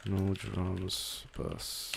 No drums bus.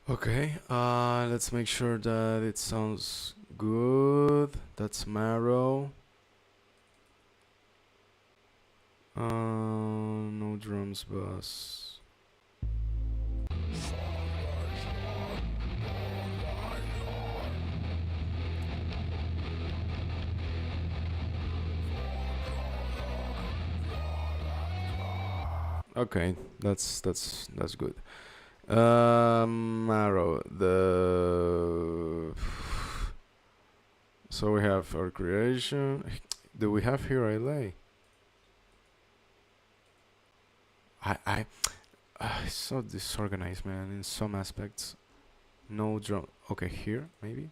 Okay, let's make sure that it sounds good. That's Marrow. No drums bus. Okay, that's good. Marrow. The so we have our creation. Do we have here I lay? I it's so disorganized, man. In some aspects, no drum. Okay, here maybe.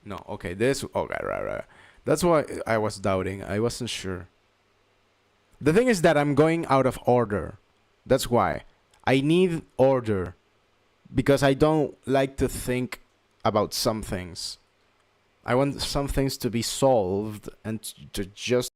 No. Okay, this. Okay, right. That's why I was doubting. I wasn't sure. The thing is that I'm going out of order. That's why I need order because I don't like to think about some things. I want some things to be solved and to just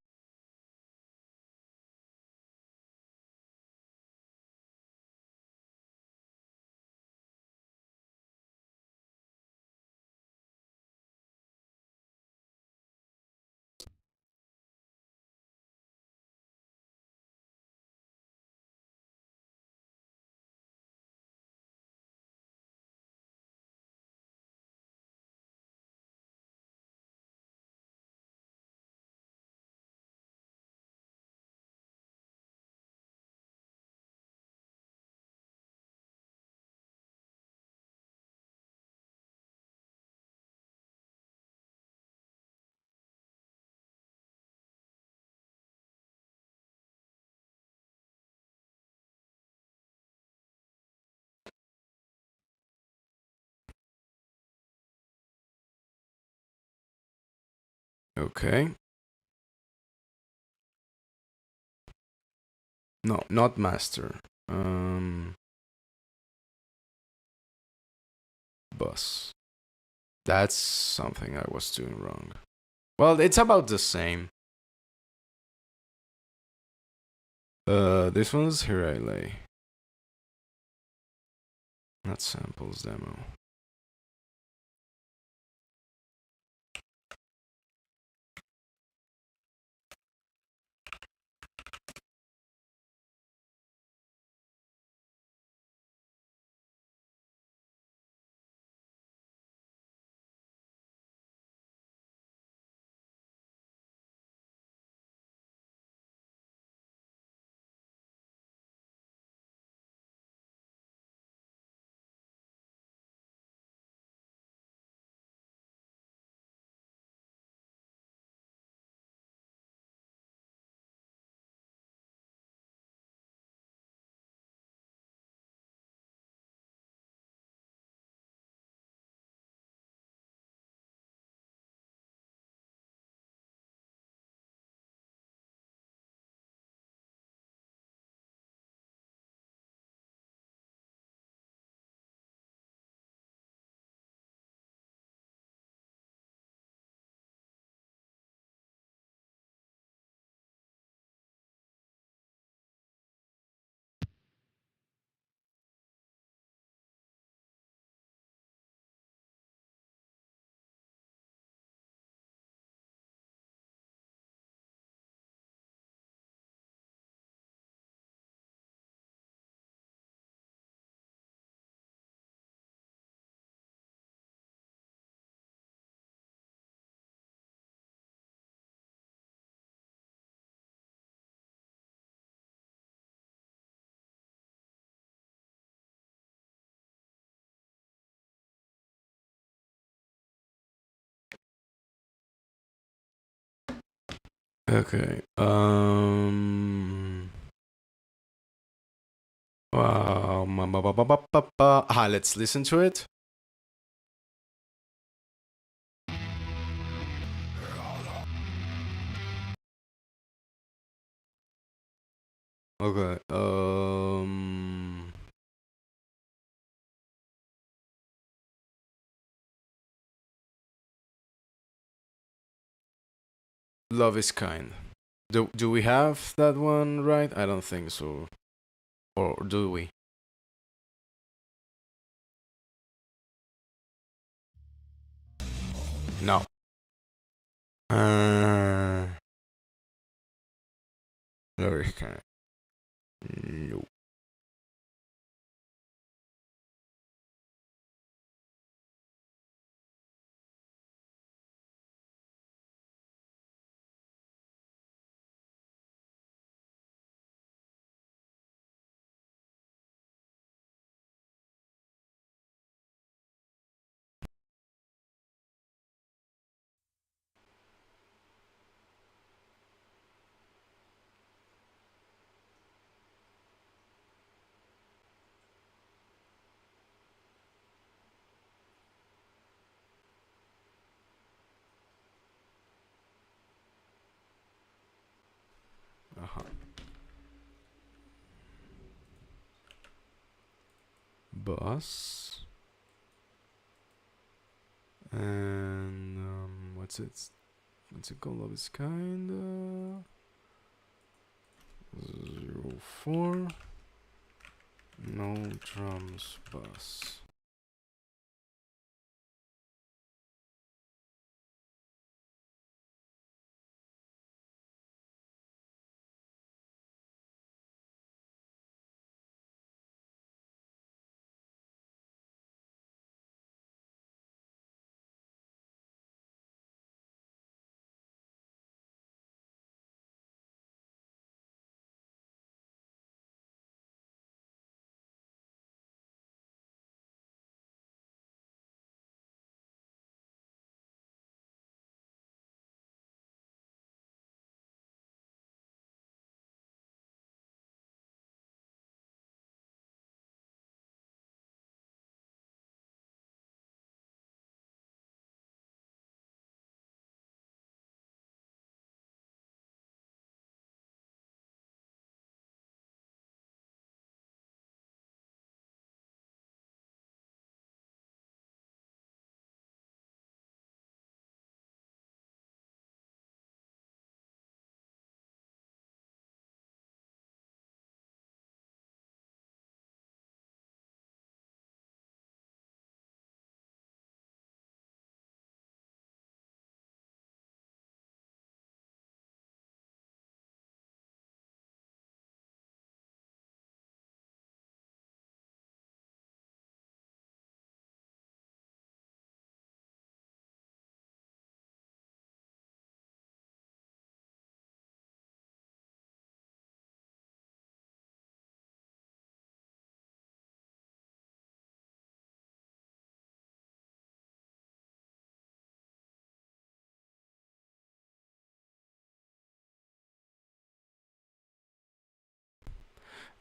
Okay. No, not master. Bus. That's something I was doing wrong. Well, it's about the same. This one's Here I Lay. Not samples, demo. Okay. Let's listen to it. Okay. Love is Kind. Do we have that one right? I don't think so. Or do we? No. Uh, Love is Kind. No. Uh-huh. Bus. And what's it? What's it called? Love is Kind. 04. No drums bus.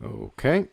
Okay.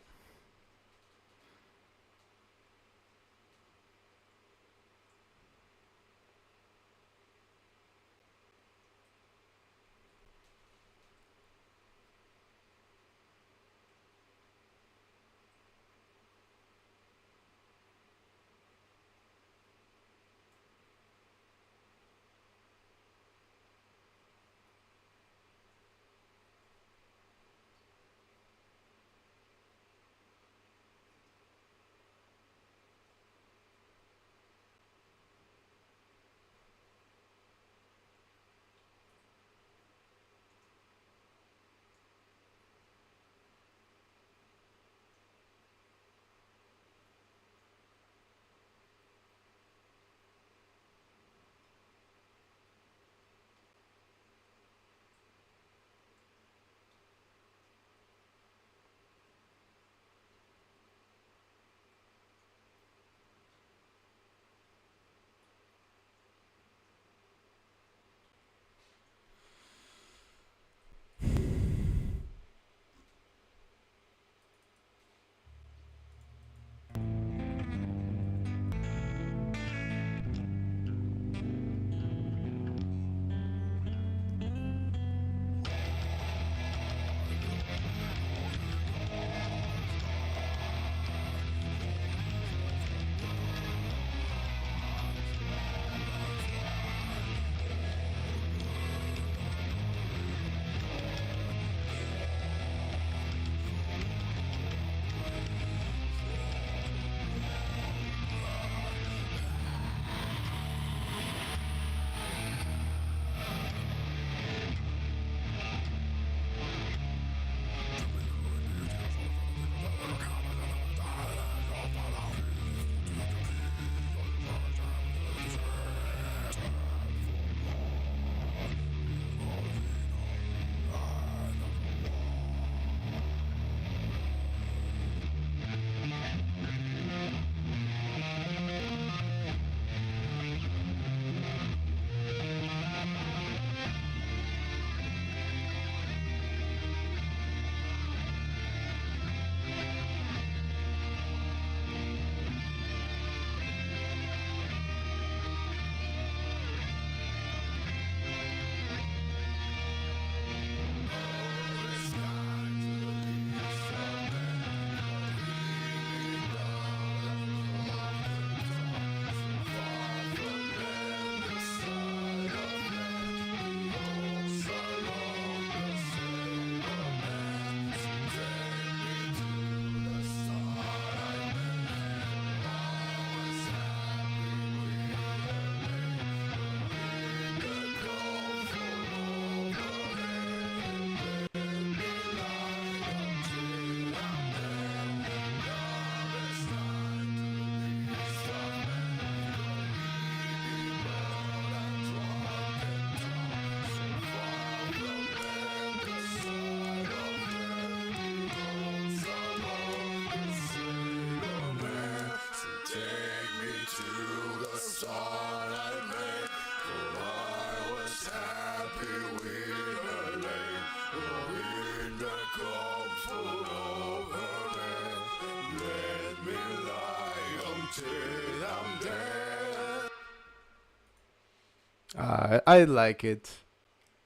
I like it.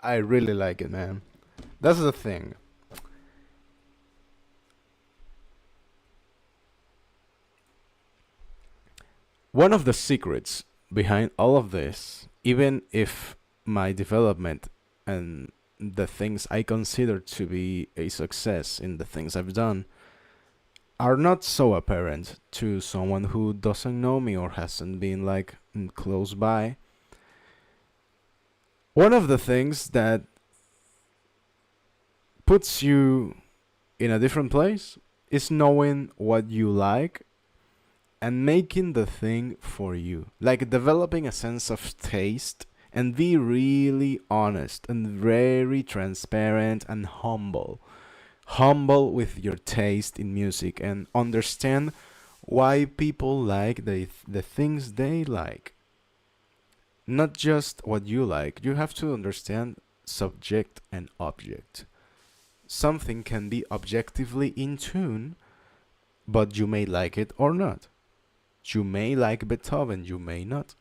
I really like it, man. That's the thing. One of the secrets behind all of this, even if my development and the things I consider to be a success in the things I've done are not so apparent to someone who doesn't know me or hasn't been like close by. One of the things that puts you in a different place is knowing what you like and making the thing for you. Like developing a sense of taste and be really honest and very transparent and humble. Humble with your taste in music and understand why people like the things they like. Not just what you like. You have to understand subject and object. something can be objectively in tune, but you may like it or not. You may like Beethoven, you may not.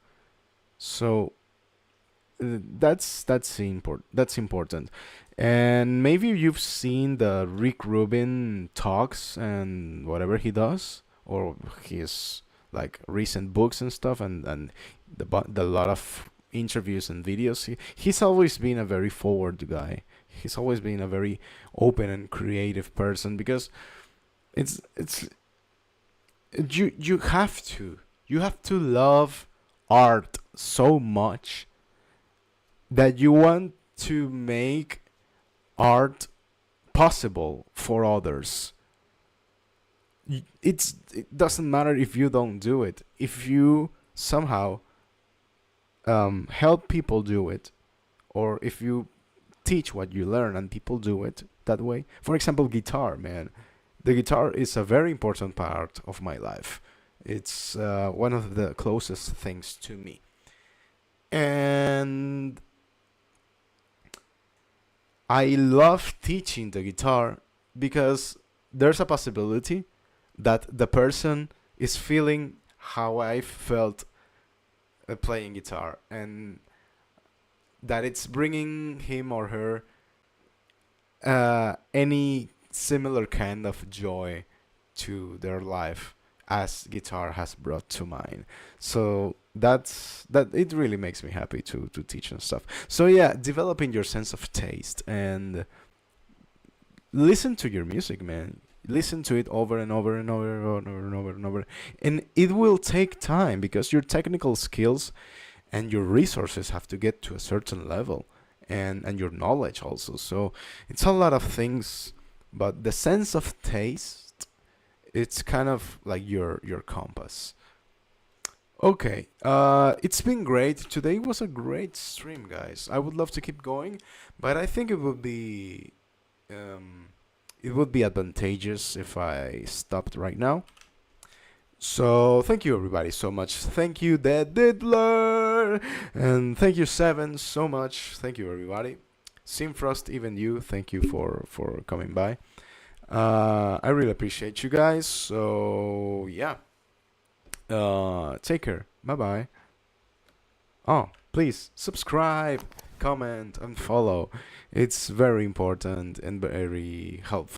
So that's important. And maybe you've seen the Rick Rubin talks and whatever he does, or his like recent books and stuff, and the lot of interviews and videos. He's always been a very forward guy. He's always been a very open and creative person, because it's you have to love art so much that you want to make art possible for others. It doesn't matter if you don't do it. If you somehow help people do it, or if you teach what you learn and people do it that way. For example, guitar, man. The guitar is a very important part of my life. It's one of the closest things to me. And I love teaching the guitar because there's a possibility that the person is feeling how I felt playing guitar, and that it's bringing him or her any similar kind of joy to their life as guitar has brought to mine. So that it really makes me happy to teach and stuff. So yeah, developing your sense of taste and listen to your music, man. Listen to it over and over and over and over and over and over. And it will take time because your technical skills and your resources have to get to a certain level, and your knowledge also. So it's a lot of things, but the sense of taste, it's kind of like your compass. Okay, it's been great. Today was a great stream, guys. I would love to keep going, but I think um, it would be advantageous if I stopped right now. So thank you everybody so much. Thank you Dead Diddler, and thank you Seven so much. Thank you everybody. Simfrost, even you, thank you for coming by. I really appreciate you guys. So yeah, take care. Bye bye. Oh, please subscribe, comment, and follow. It's very important and very helpful.